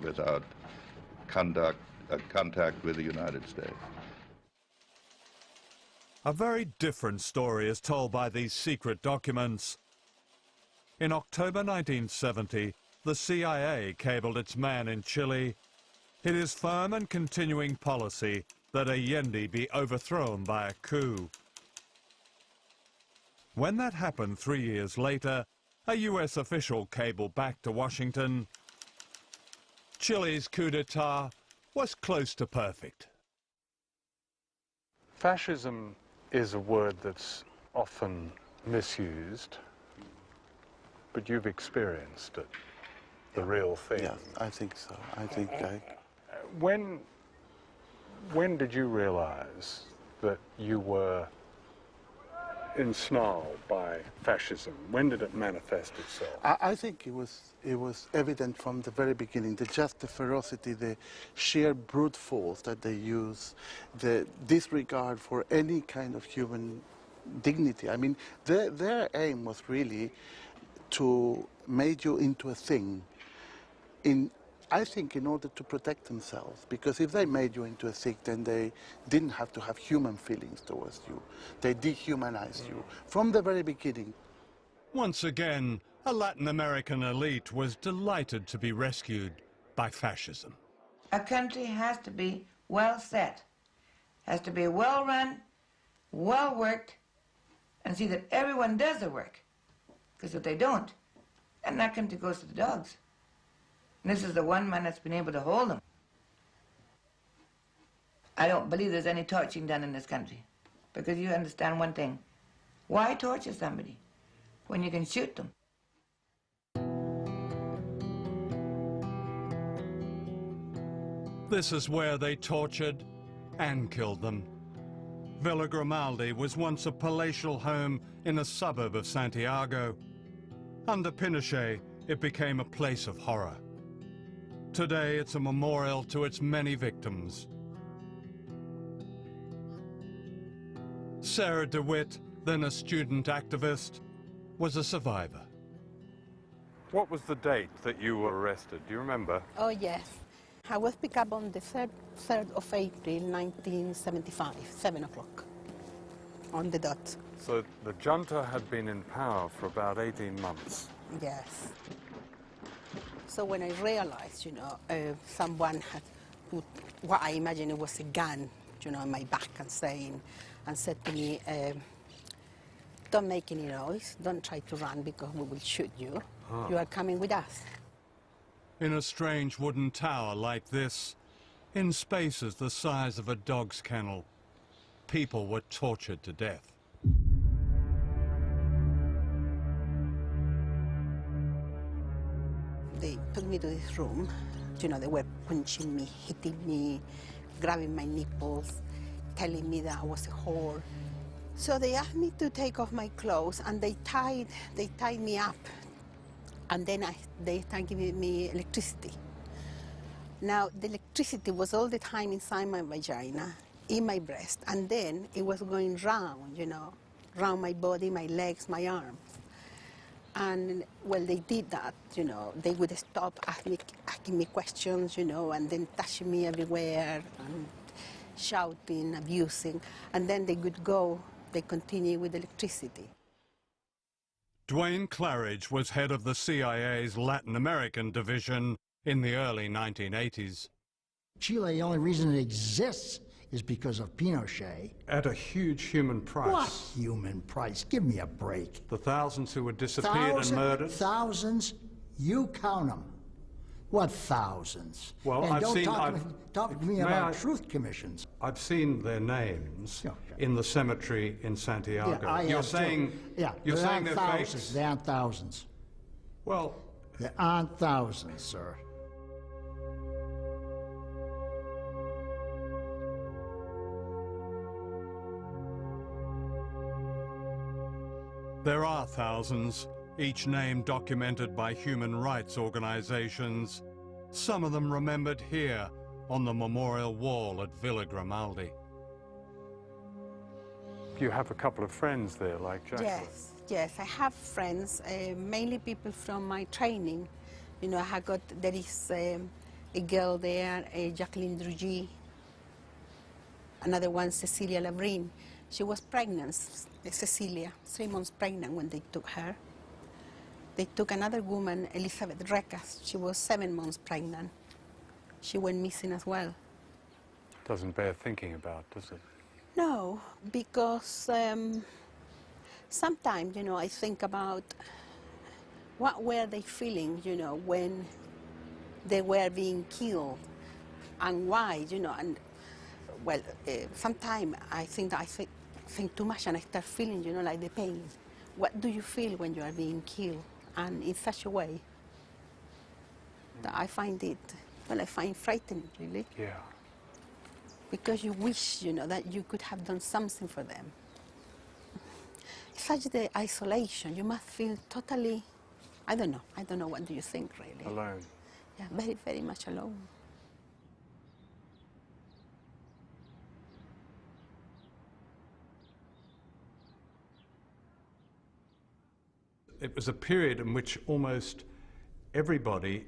without contact with the United States. A very different story is told by these secret documents. In October 1970, the CIA cabled its man in Chile. It is firm and continuing policy that Allende be overthrown by a coup. When that happened 3 years later, a US official cabled back to Washington. Chile's coup d'etat was close to perfect. Fascism is a word that's often misused, but you've experienced it, the real thing. Yeah, I think so. I think When did you realize that you were ensnarled by fascism? When did it manifest itself? I think it was evident from the very beginning, the ferocity, the sheer brute force that they use, the disregard for any kind of human dignity. I mean, their aim was really to make you into a thing in I think in order to protect themselves, because if they made you into a Sikh, then they didn't have to have human feelings towards you. They dehumanized you from the very beginning. Once again, a Latin American elite was delighted to be rescued by fascism. A country has to be well set, has to be well run, well worked, and see that everyone does the work. Because if they don't, then that country goes to the dogs. And this is the one man that's been able to hold them. I don't believe there's any torturing done in this country. Because you understand one thing. Why torture somebody when you can shoot them? This is where they tortured and killed them. Villa Grimaldi was once a palatial home in a suburb of Santiago. Under Pinochet, it became a place of horror. Today, it's a memorial to its many victims. Sarah DeWitt, then a student activist, was a survivor. What was the date that you were arrested? Do you remember? Oh, yes. I was picked up on the 3rd of April, 1975, 7 o'clock, on the dot. So the junta had been in power for about 18 months. Yes. So when I realized, someone had put what I imagine it was a gun, on my back and said to me, don't make any noise, don't try to run because we will shoot you. You are coming with us. In a strange wooden tower like this, in spaces the size of a dog's kennel, people were tortured to death. They took me to this room. They were punching me, hitting me, grabbing my nipples, telling me that I was a whore. So they asked me to take off my clothes, and they tied me up. And then they started giving me electricity. Now, the electricity was all the time inside my vagina, in my breast, and then it was going round, round my body, my legs, my arms. And, well, they did that, They would stop asking me questions, and then touching me everywhere, and shouting, abusing. And then they would go, they continue with electricity. Duane Claridge was head of the CIA's Latin American division in the early 1980s. Chile, the only reason it exists is because of Pinochet. At a huge human price. What human price? Give me a break. The thousands who were disappeared and murdered? Thousands? You count them. What thousands? Well, and I've don't seen... talk to me about truth commissions. I've seen their names in the cemetery in Santiago. Yeah, you're saying... Yeah, you're saying they're thousands. fakes? There aren't thousands. Well... There aren't thousands, sir. There are thousands, each name documented by human rights organizations, some of them remembered here on the memorial wall at Villa Grimaldi. You have a couple of friends there, like Jacqueline. Yes, I have friends, mainly people from my training. There is a girl there, Jacqueline Drugy, another one, Cecilia Labrin. She was pregnant, Cecilia, 3 months pregnant when they took her. They took another woman, Elizabeth Recas. She was 7 months pregnant. She went missing as well. Doesn't bear thinking about, does it? No, because sometimes, I think about what were they feeling, when they were being killed, and why, and well, sometimes I think too much and I start feeling, like the pain. What do you feel when you are being killed? And in such a way that I find it, I find frightening, really. Yeah. Because you wish, that you could have done something for them. Such the isolation, you must feel totally, I don't know, what do you think, really? Alone. Yeah, very, very much alone. It was a period in which almost everybody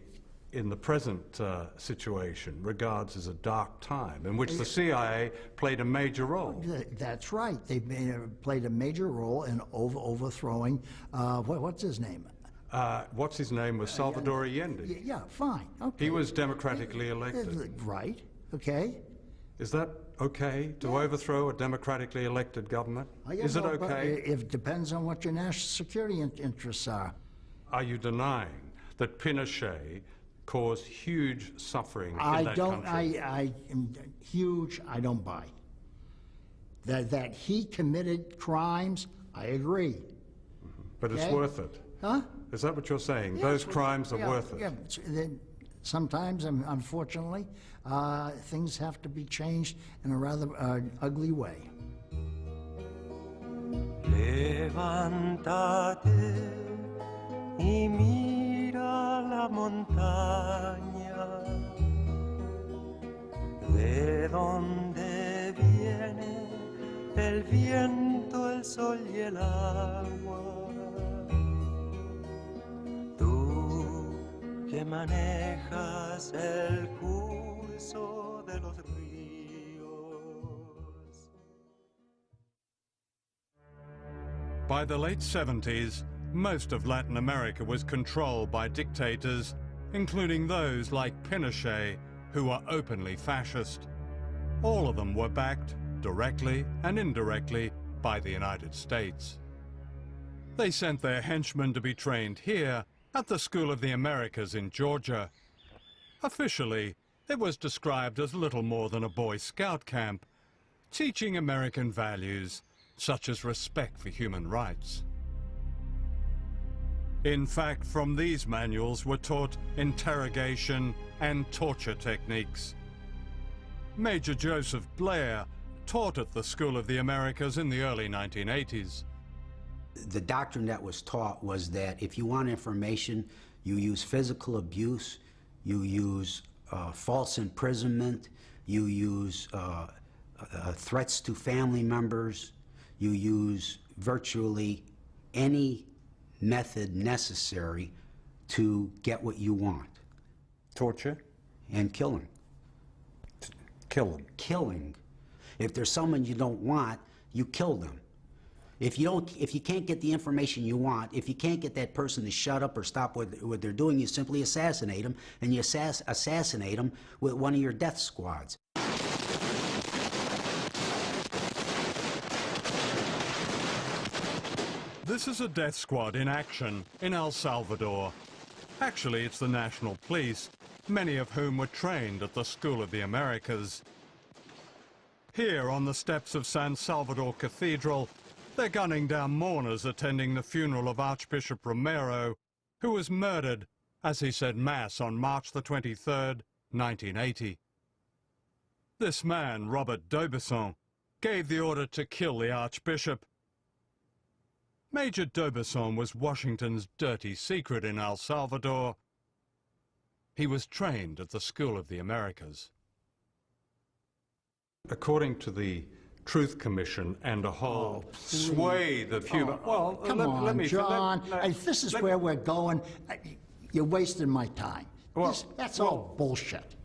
in the present situation, regards as a dark time in which the CIA played a major role. That's right. They played a major role in overthrowing, what's his name? What's his name was Salvador Allende. Yeah, fine. Okay. He was democratically elected. Right. Okay. Is that okay to overthrow a democratically elected government? Is it okay? It depends on what your national security interests are. Are you denying that Pinochet caused huge suffering in that country? I don't buy. That he committed crimes, I agree. But it's worth it. Huh? Is that what you're saying? Those crimes are worth it? Yeah. Sometimes, unfortunately, things have to be changed in a rather ugly way. Levántate y mira la montaña, de donde viene el viento, el sol y el agua. Tú que manejas el curso de los ríos. By the late 70s, most of Latin America was controlled by dictators, including those like Pinochet, who were openly fascist. All of them were backed, directly and indirectly, by the United States. They sent their henchmen to be trained here at the School of the Americas in Georgia. Officially, it was described as little more than a Boy Scout camp, teaching American values such as respect for human rights. In fact, from these manuals were taught interrogation and torture techniques. Major Joseph Blair taught at the School of the Americas in the early 1980s. The doctrine that was taught was that if you want information, you use physical abuse, you use false imprisonment, you use threats to family members, you use virtually any method necessary to get what you want. Torture? And killing. Killing? Killing. If there's someone you don't want, you kill them. If you can't get the information you want, if you can't get that person to shut up or stop what they're doing, you simply assassinate them, and you assassinate them with one of your death squads. This is a death squad in action in El Salvador. Actually, it's the National Police, many of whom were trained at the School of the Americas. Here on the steps of San Salvador Cathedral, they're gunning down mourners attending the funeral of Archbishop Romero, who was murdered as he said Mass on March the 23rd, 1980. This man, Robert D'Aubusson, gave the order to kill the Archbishop. Major D'Aubusson was Washington's dirty secret in El Salvador. He was trained at the School of the Americas. According to the Truth Commission and a whole swathe of human... Come on, John. This is where we're going. You're wasting my time. That's all bullshit.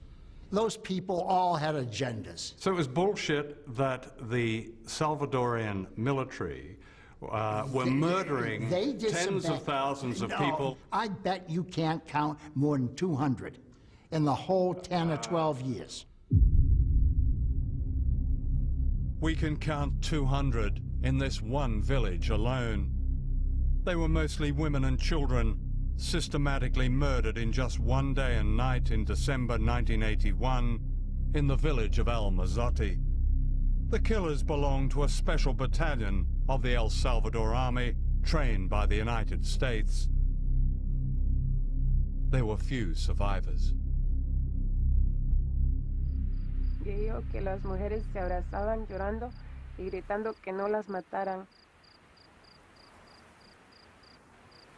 Those people all had agendas. So it was bullshit that the Salvadorian military were murdering tens of thousands of people. I bet you can't count more than 200 in the whole 10 or 12 years. We can count 200 in this one village alone. They were mostly women and children, systematically murdered in just one day and night in December 1981 in the village of El Mazote. The killers belonged to a special battalion of the El Salvador Army, trained by the United States. There were few survivors. Dijo que las mujeres se abrazaban llorando y gritando que no las mataran.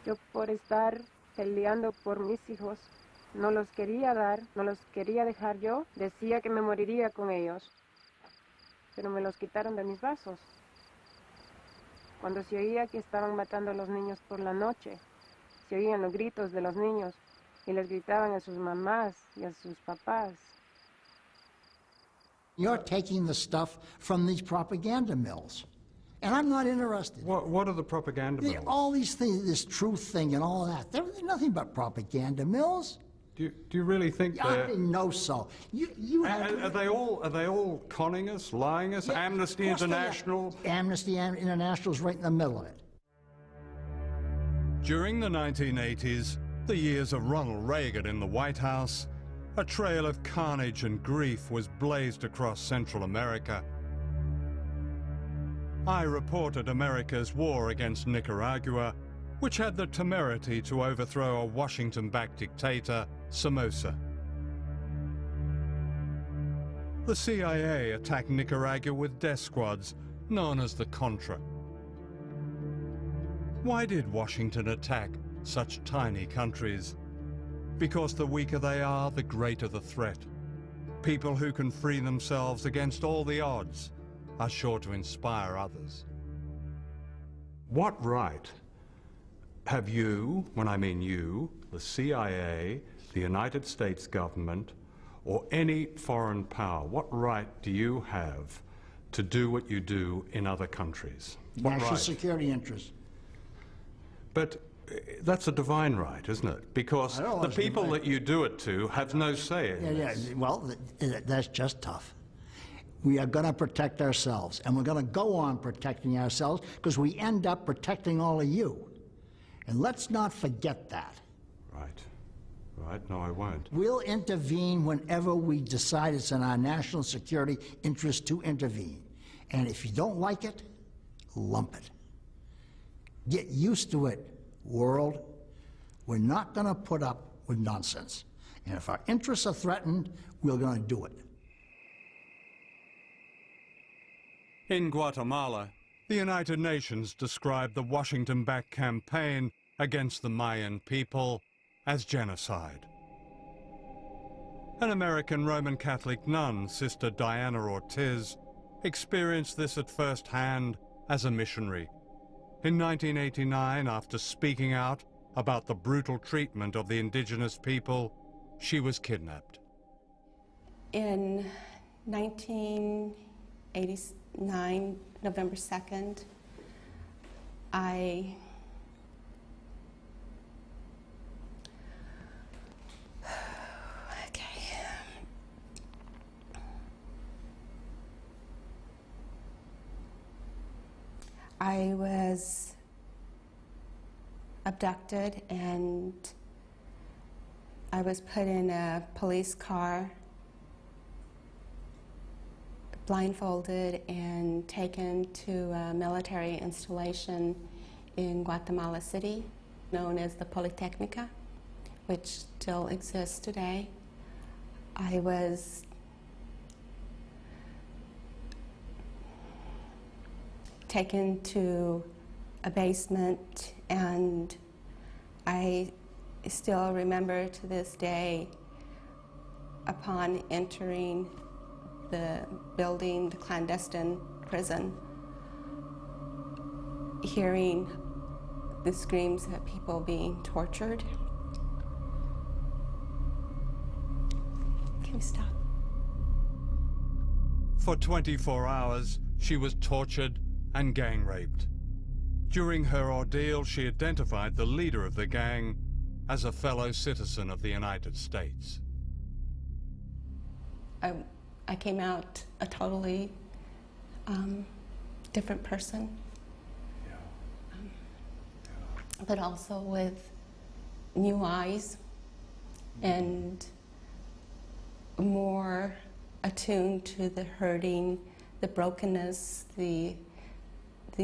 Yo por estar peleando por mis hijos, no los quería dar, no los quería dejar yo, decía que me moriría con ellos, pero me los quitaron de mis brazos. Cuando se oía que estaban matando a los niños por la noche, se oían los gritos de los niños y les gritaban a sus mamás y a sus papás. You're taking the stuff from these propaganda mills. And I'm not interested. What are the propaganda mills? All these things, this truth thing and all that, they're nothing but propaganda mills. Do you really think I didn't know so. Are they all conning us, lying us? Yeah, Amnesty International? Amnesty International's right in the middle of it. During the 1980s, the years of Ronald Reagan in the White House, a trail of carnage and grief was blazed across Central America. I reported America's war against Nicaragua, which had the temerity to overthrow a Washington-backed dictator, Somoza. The CIA attacked Nicaragua with death squads known as the Contra. Why did Washington attack such tiny countries? Because the weaker they are, the greater the threat. People who can free themselves against all the odds are sure to inspire others. What right have you, when I mean you, the CIA, the United States government, or any foreign power, what right do you have to do what you do in other countries? What National right? security interests. But that's a divine right, isn't it? Because the people that you do it to have no say in this. Well, that's just tough. We are going to protect ourselves, and we're going to go on protecting ourselves because we end up protecting all of you. And let's not forget that. Right. Right? No, I won't. We'll intervene whenever we decide it's in our national security interest to intervene. And if you don't like it, lump it. Get used to it, world. We're not going to put up with nonsense. And if our interests are threatened, we're going to do it. In Guatemala, the United Nations described the Washington-backed campaign against the Mayan people as genocide. An American Roman Catholic nun, Sister Diana Ortiz, experienced this at first hand as a missionary. In 1989, after speaking out about the brutal treatment of the indigenous people, she was kidnapped. In 1989, November 2nd, I was abducted and I was put in a police car, blindfolded and taken to a military installation in Guatemala City, known as the Polytechnica, which still exists today. I was taken to a basement, and I still remember to this day, upon entering the building, the clandestine prison, hearing the screams of people being tortured. Can we stop? For 24 hours, she was tortured and gang raped. During her ordeal, she identified the leader of the gang as a fellow citizen of the United States. I came out a totally different person, but also with new eyes and more attuned to the hurting, the brokenness, the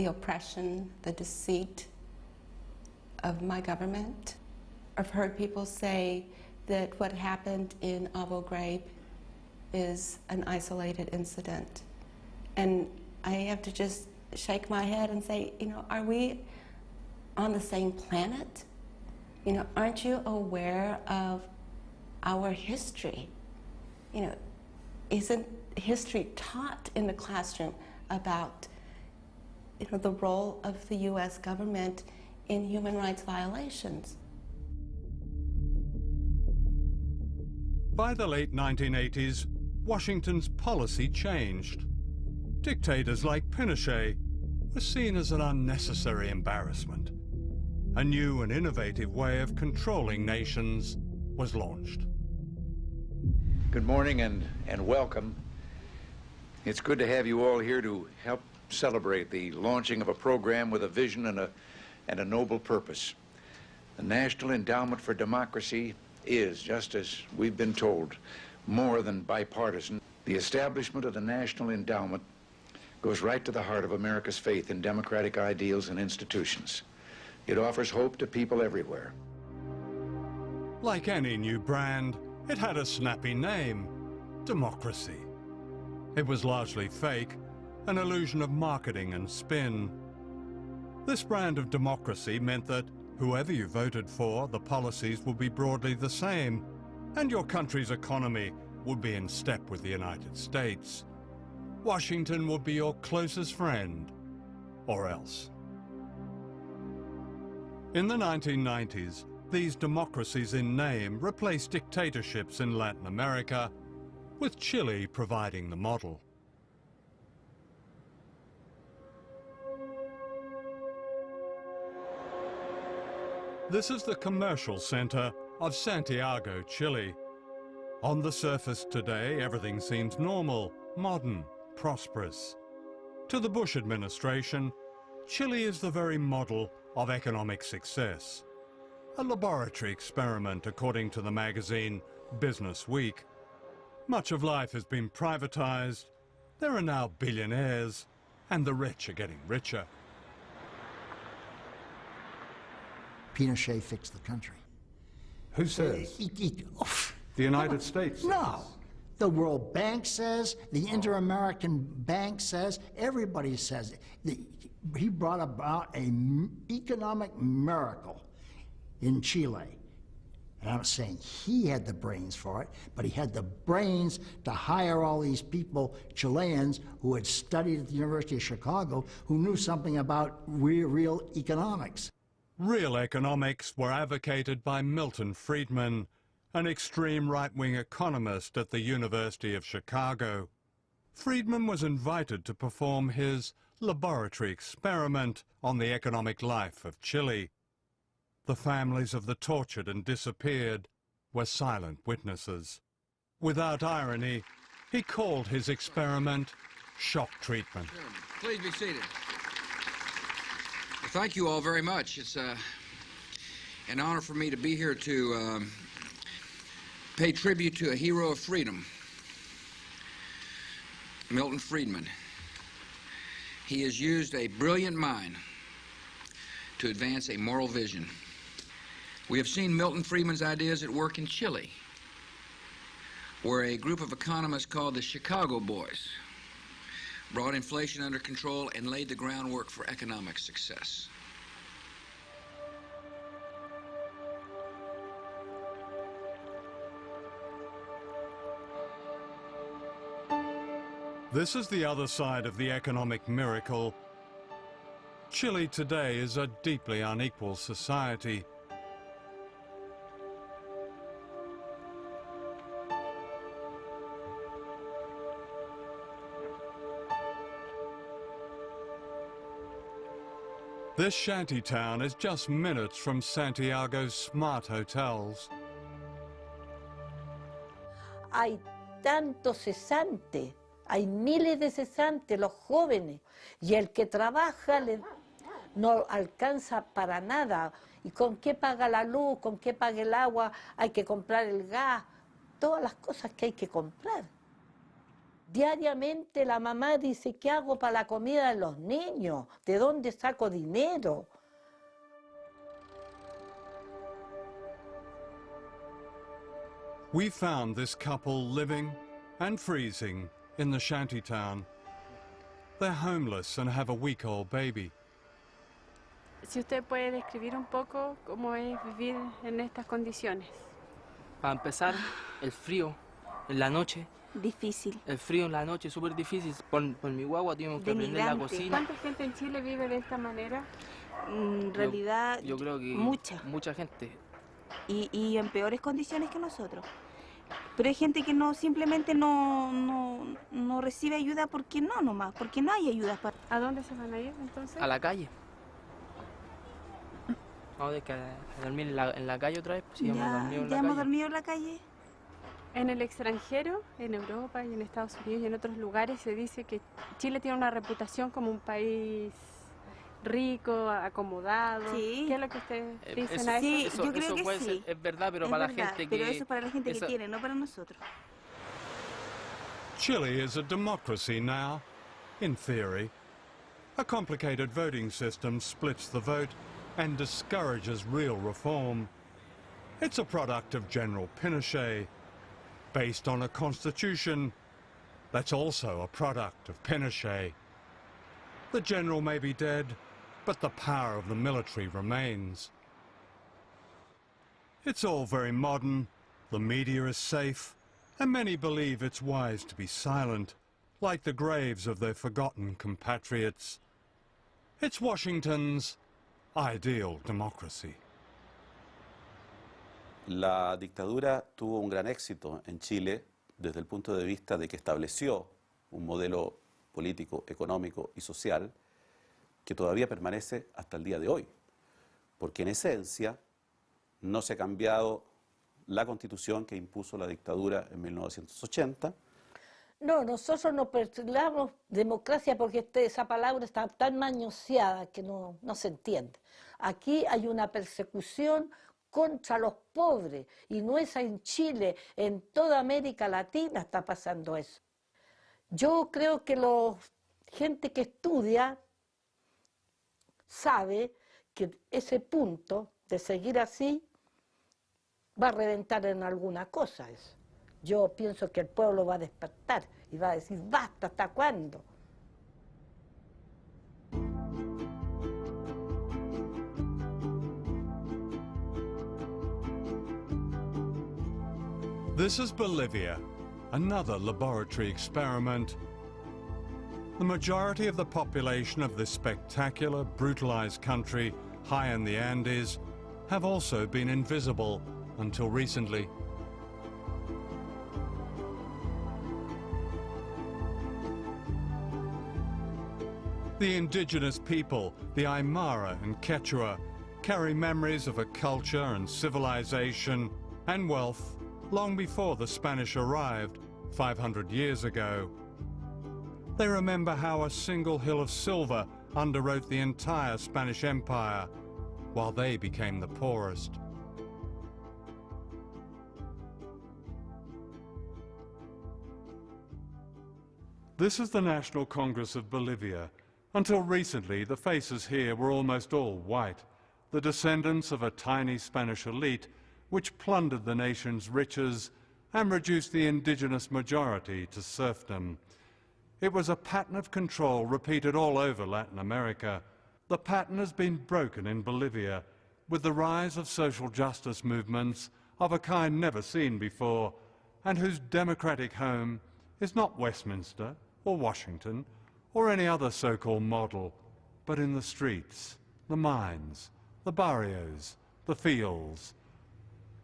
oppression, the deceit of my government. I've heard people say that what happened in Abu Ghraib is an isolated incident. And I have to just shake my head and say, you know, are we on the same planet? You know, aren't you aware of our history? You know, isn't history taught in the classroom about, you know, the role of the U.S. government in human rights violations? By the late 1980s, Washington's policy changed. Dictators like Pinochet were seen as an unnecessary embarrassment. A new and innovative way of controlling nations was launched. Good morning and welcome. It's good to have you all here to help celebrate the launching of a program with a vision and a noble purpose. The National Endowment for Democracy is, just as we've been told, more than bipartisan. The establishment of the National Endowment goes right to the heart of America's faith in democratic ideals and institutions. It offers hope to people everywhere. Like any new brand, it had a snappy name: democracy. It was largely fake, an illusion of marketing and spin. This brand of democracy meant that whoever you voted for, the policies would be broadly the same, and your country's economy would be in step with the United States. Washington would be your closest friend, or else. In the 1990s, these democracies in name replaced dictatorships in Latin America, with Chile providing the model. This is the commercial center of Santiago, Chile. On the surface today, everything seems normal, modern, prosperous. To the Bush administration, Chile is the very model of economic success. A laboratory experiment, according to the magazine Business Week. Much of life has been privatized. There are now billionaires, and the rich are getting richer. Pinochet fixed the country. Who says? The United States says. No. The World Bank says, the Inter-American Bank says, everybody says it. He brought about an economic miracle in Chile. And I'm not saying he had the brains for it, but he had the brains to hire all these people, Chileans, who had studied at the University of Chicago, who knew something about real economics. Real economics were advocated by Milton Friedman, an extreme right-wing economist at the University of Chicago. Friedman was invited to perform his laboratory experiment on the economic life of Chile. The families of the tortured and disappeared were silent witnesses. Without irony, he called his experiment shock treatment. Please be seated. Well, thank you all very much. It's an honor for me to be here to pay tribute to a hero of freedom, Milton Friedman. He has used a brilliant mind to advance a moral vision. We have seen Milton Friedman's ideas at work in Chile, where a group of economists called the Chicago Boys brought inflation under control and laid the groundwork for economic success. This is the other side of the economic miracle. Chile today is a deeply unequal society. This shanty town is just minutes from Santiago's smart hotels. Hay tantos cesantes, hay miles de cesantes, los jóvenes, y el que trabaja no alcanza para nada. ¿Y con qué paga la luz? ¿Con qué paga el agua? Hay que comprar el gas, todas las cosas que hay que comprar. Diariamente la mamá dice, ¿qué hago para la comida de los niños? ¿De dónde saco dinero? We found this couple living and freezing in the shantytown. They're homeless and have a week-old baby. Si usted puede describir un poco cómo es vivir en estas condiciones. Para empezar, el frío en la noche. Difícil. El frío en la noche es súper difícil. Por mi guagua tuvimos que prender la cocina. ¿Cuánta gente en Chile vive de esta manera? En realidad, yo creo que mucha. Mucha gente. Y en peores condiciones que nosotros. Pero hay gente que no, simplemente no recibe ayuda porque no nomás, porque no hay ayuda. ¿A dónde se van a ir entonces? A la calle. Vamos a dormir en la calle otra vez. Pues, ¿Ya hemos dormido en la calle? En el extranjero, en Europa y en Estados Unidos y en otros lugares se dice que Chile tiene una reputación como un país rico, acomodado. Sí. ¿Qué es lo que ustedes dicen a eso? Sí, yo creo que puede sí. ser, es verdad, pero Es para verdad, la gente que... pero eso es para la gente que tiene, no para nosotros. Chile is a democracy now, in theory. A complicated voting system splits the vote and discourages real reform. It's a product of General Pinochet, based on a constitution that's also a product of Pinochet. The general may be dead, but the power of the military remains. It's all very modern, the media is safe, and many believe it's wise to be silent, like the graves of their forgotten compatriots. It's Washington's ideal democracy. La dictadura tuvo un gran éxito en Chile desde el punto de vista de que estableció un modelo político, económico y social que todavía permanece hasta el día de hoy, porque en esencia no se ha cambiado la Constitución que impuso la dictadura en 1980. No, nosotros no postulamos democracia porque esa palabra está tan manoseada que no se entiende. Aquí hay una persecución contra los pobres, y no es en Chile, en toda América Latina está pasando eso. Yo creo que la gente que estudia sabe que ese punto de seguir así va a reventar en alguna cosa eso. Yo pienso que el pueblo va a despertar y va a decir, basta, ¿hasta cuándo? This is Bolivia, another laboratory experiment. The majority of the population of this spectacular, brutalized country, high in the Andes, have also been invisible until recently. The indigenous people, the Aymara and Quechua, carry memories of a culture and civilization and wealth long before the Spanish arrived 500 years ago. They remember how a single hill of silver underwrote the entire Spanish Empire, while they became the poorest. This is the National Congress of Bolivia. Until recently, the faces here were almost all white, the descendants of a tiny Spanish elite which plundered the nation's riches and reduced the indigenous majority to serfdom. It was a pattern of control repeated all over Latin America. The pattern has been broken in Bolivia with the rise of social justice movements of a kind never seen before, and whose democratic home is not Westminster or Washington or any other so-called model, but in the streets, the mines, the barrios, the fields.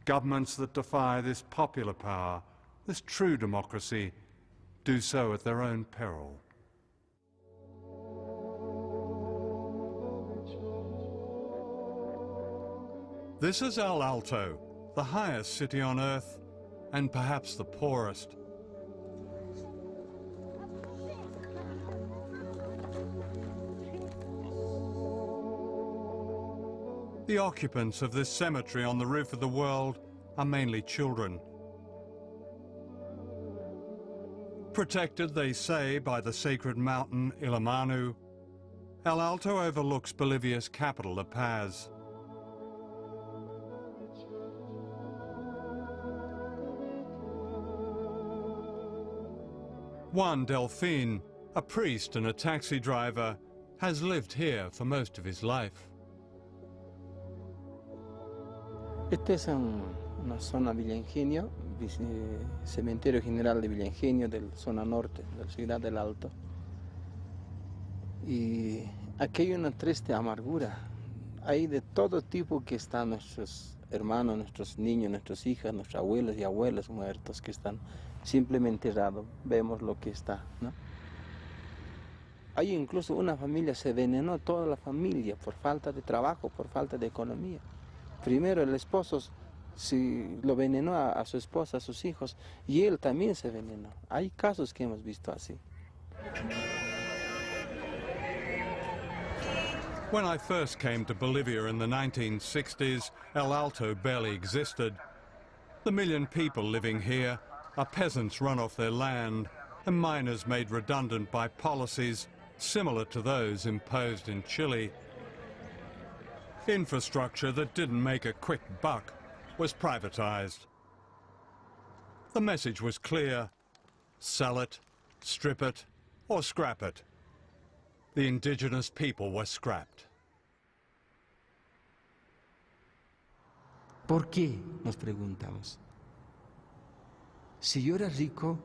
Governments that defy this popular power, this true democracy, do so at their own peril. This is El Alto, the highest city on earth, and perhaps the poorest. The occupants of this cemetery on the roof of the world are mainly children. Protected, they say, by the sacred mountain Illimani, El Alto overlooks Bolivia's capital, La Paz. Juan Delfin, a priest and a taxi driver, has lived here for most of his life. Esta es una zona Villa Ingenio, cementerio general de Villa Ingenio, de la zona norte de la ciudad del Alto. Y aquí hay una triste amargura Hay de todo tipo que están nuestros hermanos, nuestros niños, nuestras hijas, nuestros abuelos y abuelas muertos que están simplemente enterrados. Vemos lo que está, ¿no? Hay incluso una familia, se envenenó toda la familia por falta de trabajo, por falta de economía. Primero el esposo lo envenenó a su esposa, a sus hijos, y él también se envenenó. Hay casos que hemos visto así. When I first came to Bolivia in the 1960s, El Alto barely existed. The million people living here are peasants run off their land and miners made redundant by policies similar to those imposed in Chile. Infrastructure that didn't make a quick buck was privatized. The message was clear: sell it, strip it, or scrap it. The indigenous people were scrapped. ¿Por qué? Nos preguntamos. Si yo era rico,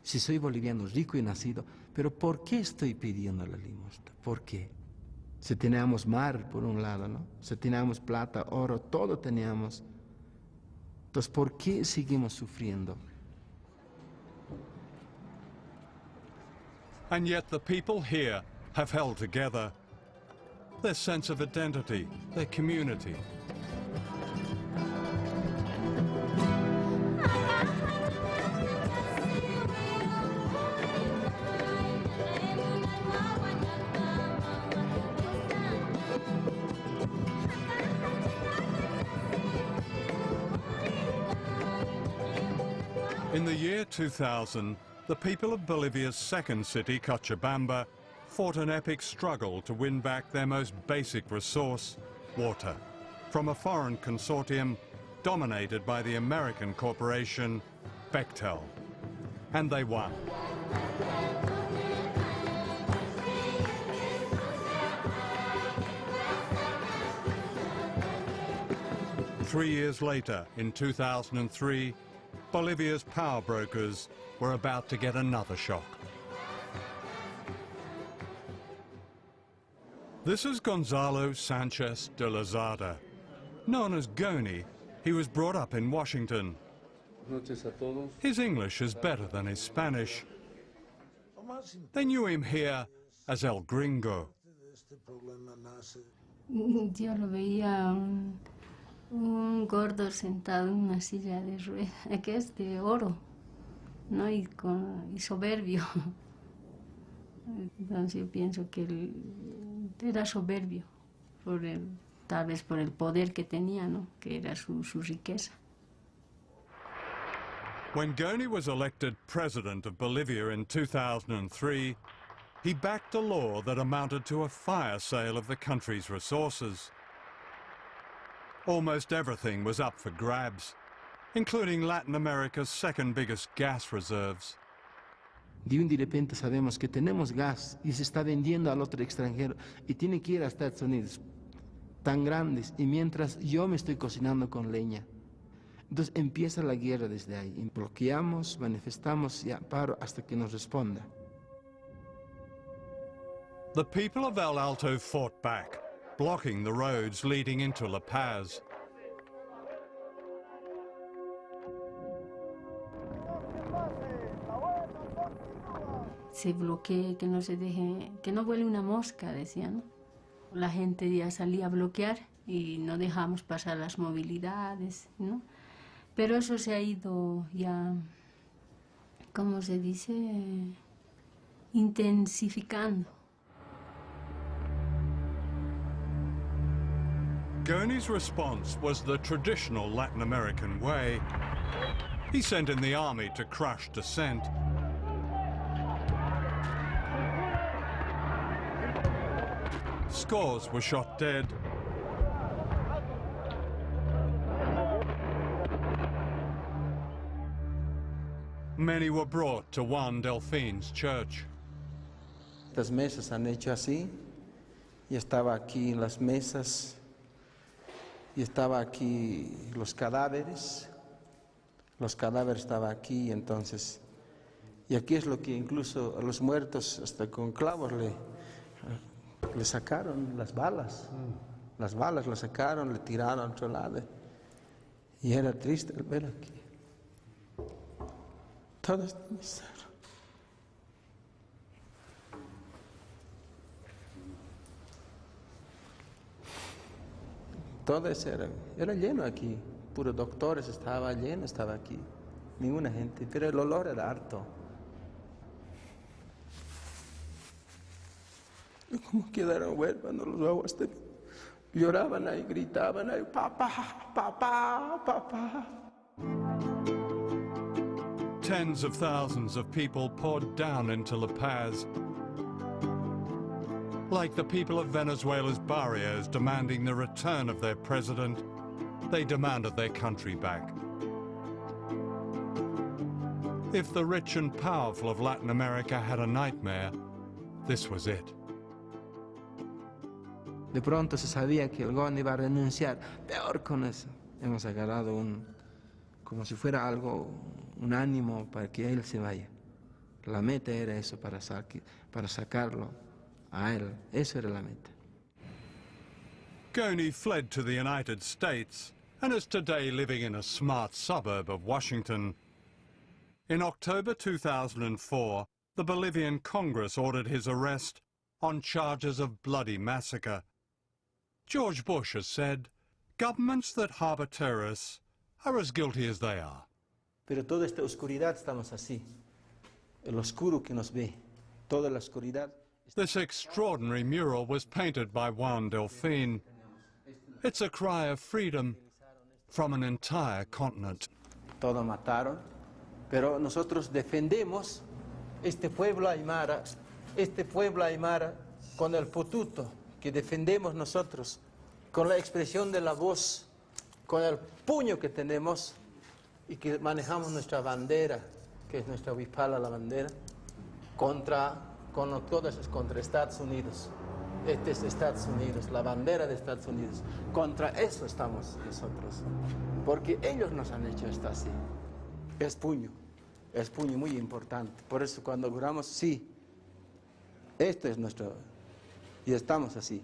si soy boliviano rico y nacido, pero ¿por qué estoy pidiendo la limosna? ¿Por qué? Si teníamos mar por un lado, ¿no? Si teníamos plata, oro, todo teníamos. Entonces, ¿por qué seguimos sufriendo? And yet the people here have held together. Their sense of identity, their community. In the year 2000, the people of Bolivia's second city, Cochabamba, fought an epic struggle to win back their most basic resource, water, from a foreign consortium dominated by the American corporation Bechtel. And they won. Three years later, in 2003, Bolivia's power brokers were about to get another shock. This is Gonzalo Sanchez de Lozada. Known as Goni, he was brought up in Washington. His English is better than his Spanish. They knew him here as El Gringo. Yo lo veía un gordo sentado en una silla de ruedas, que es de oro, ¿no? Y soberbio. Entonces yo pienso que él era soberbio, tal vez por el poder que tenía, ¿no? Que era su riqueza. When Goni was elected president of Bolivia in 2003, he backed a law that amounted to a fire sale of the country's resources. Almost everything was up for grabs, including Latin America's second biggest gas reserves. De un de repente sabemos que tenemos gas y se está vendiendo al otro extranjero y tiene que ir a Estados Unidos, tan grandes, y mientras yo me estoy cocinando con leña. Entonces empieza la guerra desde ahí. Y bloqueamos, manifestamos y paro hasta que nos responda. The people of El Alto fought back, blocking the roads leading into La Paz. Se bloquee, que no se deje, que no vuele una mosca, decían, ¿no? La gente ya salía a bloquear y no dejamos pasar las movilidades, ¿no? Pero eso se ha ido ya, ¿cómo se dice? Intensificando. Goni's response was the traditional Latin American way. He sent in the army to crush dissent. Scores were shot dead. Many were brought to Juan Delfin's church. Las mesas han hecho así, y estaba aquí las mesas, y estaba aquí los cadáveres estaban aquí, entonces, y aquí es lo que incluso a los muertos hasta con clavos le sacaron las balas, Las balas las sacaron, le tiraron a otro lado. Y era triste el ver aquí. Todo está miseria. Todo eso era lleno aquí. Puros doctores, estaba lleno, estaba aquí. Ninguna gente, pero el olor era harto. ¿Cómo quedaron huérfanos los aguas? Lloraban ahí, gritaban ahí, papá, papá, papá. Tens of thousands of people poured down into La Paz, like the people of Venezuela's barrios demanding the return of their president. They demanded their country back. If the rich and powerful of Latin America had a nightmare, this was it. De pronto se sabía que el GON iba a renunciar. Peor con eso. Hemos agarrado como si fuera algo, un ánimo para que él se vaya. La meta era eso, para sacarlo a él. Eso era la meta. Goni fled to the United States and is today living in a smart suburb of Washington. In October 2004, the Bolivian Congress ordered his arrest on charges of bloody massacre. George Bush has said, governments that harbor terrorists are as guilty as they are. Pero toda esta oscuridad estamos así. El oscuro que nos ve. Toda la oscuridad. This extraordinary mural was painted by Juan Delfin. It's a cry of freedom from an entire continent. Todo mataron, pero nosotros defendemos este pueblo aymara con el pututo que defendemos nosotros, con la expresión de la voz, con el puño que tenemos y que manejamos nuestra bandera, que es nuestra huipala, la bandera, contra Estados Unidos. Este es Estados Unidos, la bandera de Estados Unidos. Contra eso estamos nosotros, porque ellos nos han hecho esto así. Es puño muy importante. Por eso cuando juramos, sí, esto es nuestro, y estamos así.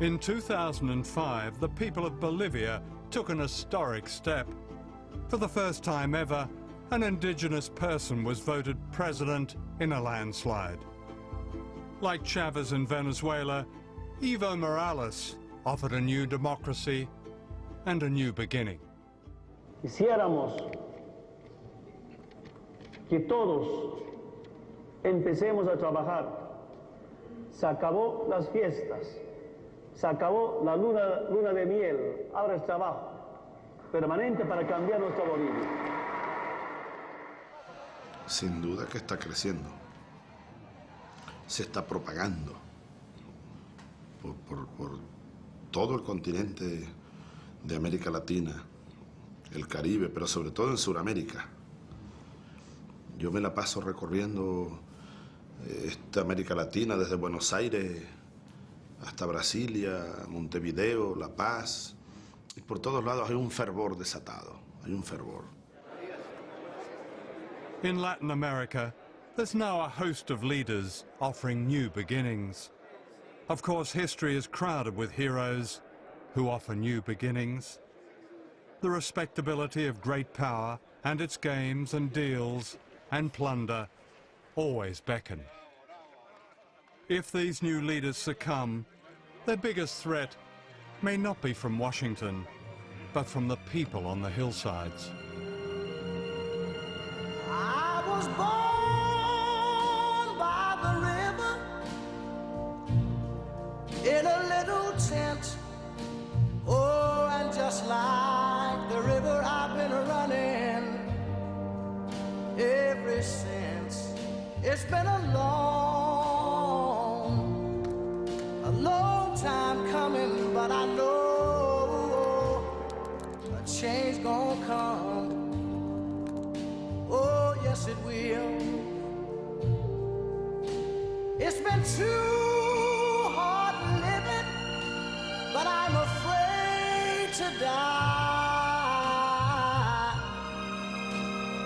In 2005, the people of Bolivia took an historic step. For the first time ever, an indigenous person was voted president in a landslide. Like Chavez in Venezuela, Evo Morales offered a new democracy and a new beginning. Quisiéramos que todos empecemos a trabajar. Se acabó las fiestas, se acabó la luna de miel, ahora es trabajo permanente para cambiar nuestra Bolivia. Sin duda que está creciendo, se está propagando por todo el continente de América Latina, el Caribe, pero sobre todo en Sudamérica. Yo me la paso recorriendo esta América Latina desde Buenos Aires hasta Brasilia, Montevideo, La Paz, y por todos lados hay un fervor desatado, hay un fervor. In Latin America, there's now a host of leaders offering new beginnings. Of course, history is crowded with heroes who offer new beginnings. The respectability of great power and its games and deals and plunder always beckon. If these new leaders succumb, their biggest threat may not be from Washington, but from the people on the hillsides. I was born by the river in a little tent. Oh, and just like the river I've been running ever since. It's been a long time coming, but I know a change gonna come. Oh, yes it will. It's been too hard living, but I'm afraid to die.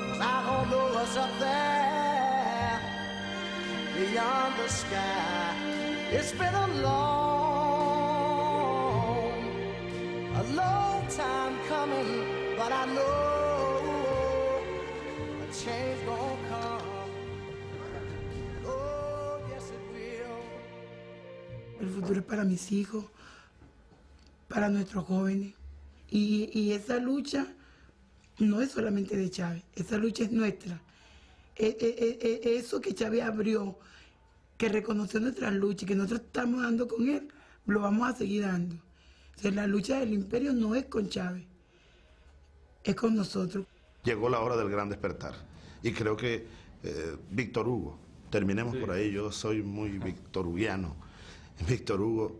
'Cause I don't know what's up there beyond the sky. It's been a long time coming, but I know a change gonna come. Oh, yes it will. El futuro es para mis hijos, para nuestros jóvenes. Y esa lucha no es solamente de Chávez, esa lucha es nuestra. Eso que Chávez abrió, que reconoció nuestras luchas y que nosotros estamos dando con él, lo vamos a seguir dando. O sea, la lucha del imperio no es con Chávez, es con nosotros. Llegó la hora del gran despertar. Y creo que Víctor Hugo, terminemos por ahí, yo soy muy victorugiano. Víctor Hugo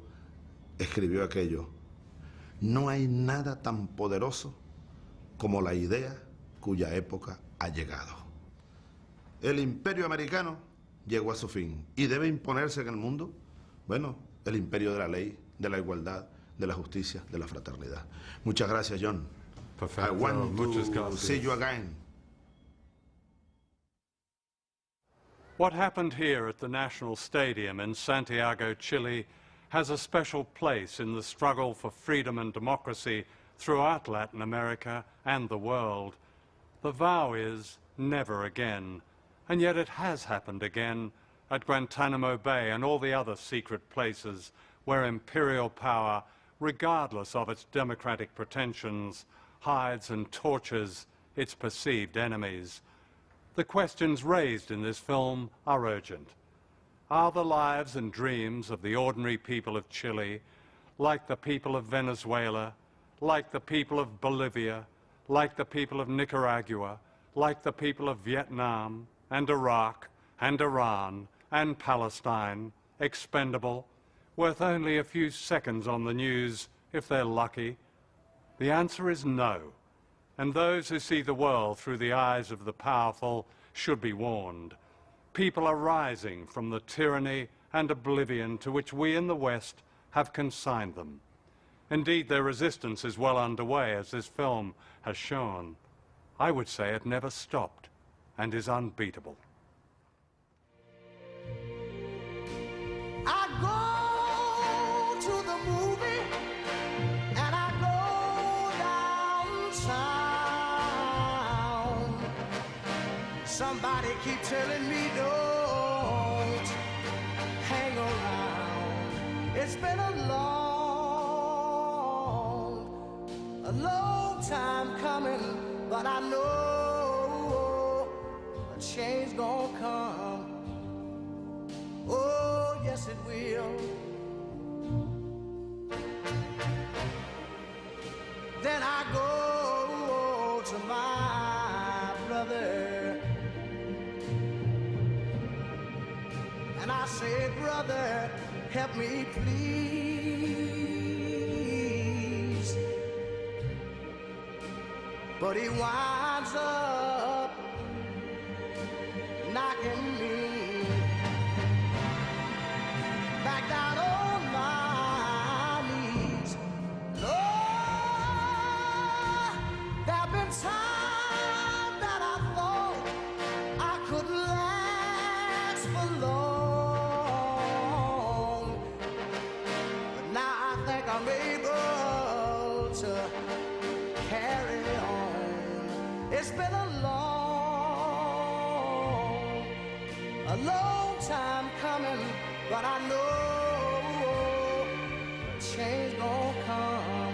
escribió aquello: no hay nada tan poderoso como la idea cuya época ha llegado. El imperio americano llegó a su fin y debe imponerse en el mundo, bueno, el imperio de la ley, de la igualdad, de la justicia, de la fraternidad. Muchas gracias, John. Perfecto. I want Muchas to gracias. see you again. What happened here at the National Stadium in Santiago, Chile, has a special place in the struggle for freedom and democracy throughout Latin America and the world. The vow is never again, and yet it has happened again at Guantanamo Bay and all the other secret places where imperial power, regardless of its democratic pretensions, hides and tortures its perceived enemies. The questions raised in this film are urgent. Are the lives and dreams of the ordinary people of Chile, like the people of Venezuela, like the people of Bolivia, like the people of Nicaragua, like the people of Vietnam and Iraq and Iran and Palestine, expendable, worth only a few seconds on the news if they're lucky? The answer is no, and those who see the world through the eyes of the powerful should be warned. People are rising from the tyranny and oblivion to which we in the West have consigned them. Indeed, their resistance is well underway, as this film has shown. I would say it never stopped and is unbeatable. I go to the movie and I go downtown. Somebody keep telling me don't hang around. It's been a long time coming, but I know a change gonna come. Oh, yes it will. Then I go to my brother and I say, brother, help me please. But he winds up knocking me back down on my knees. Lord, there've been times that I thought I could last for long, but now I think I'm able to carry on. It's been a long time coming, but I know a change gonna come.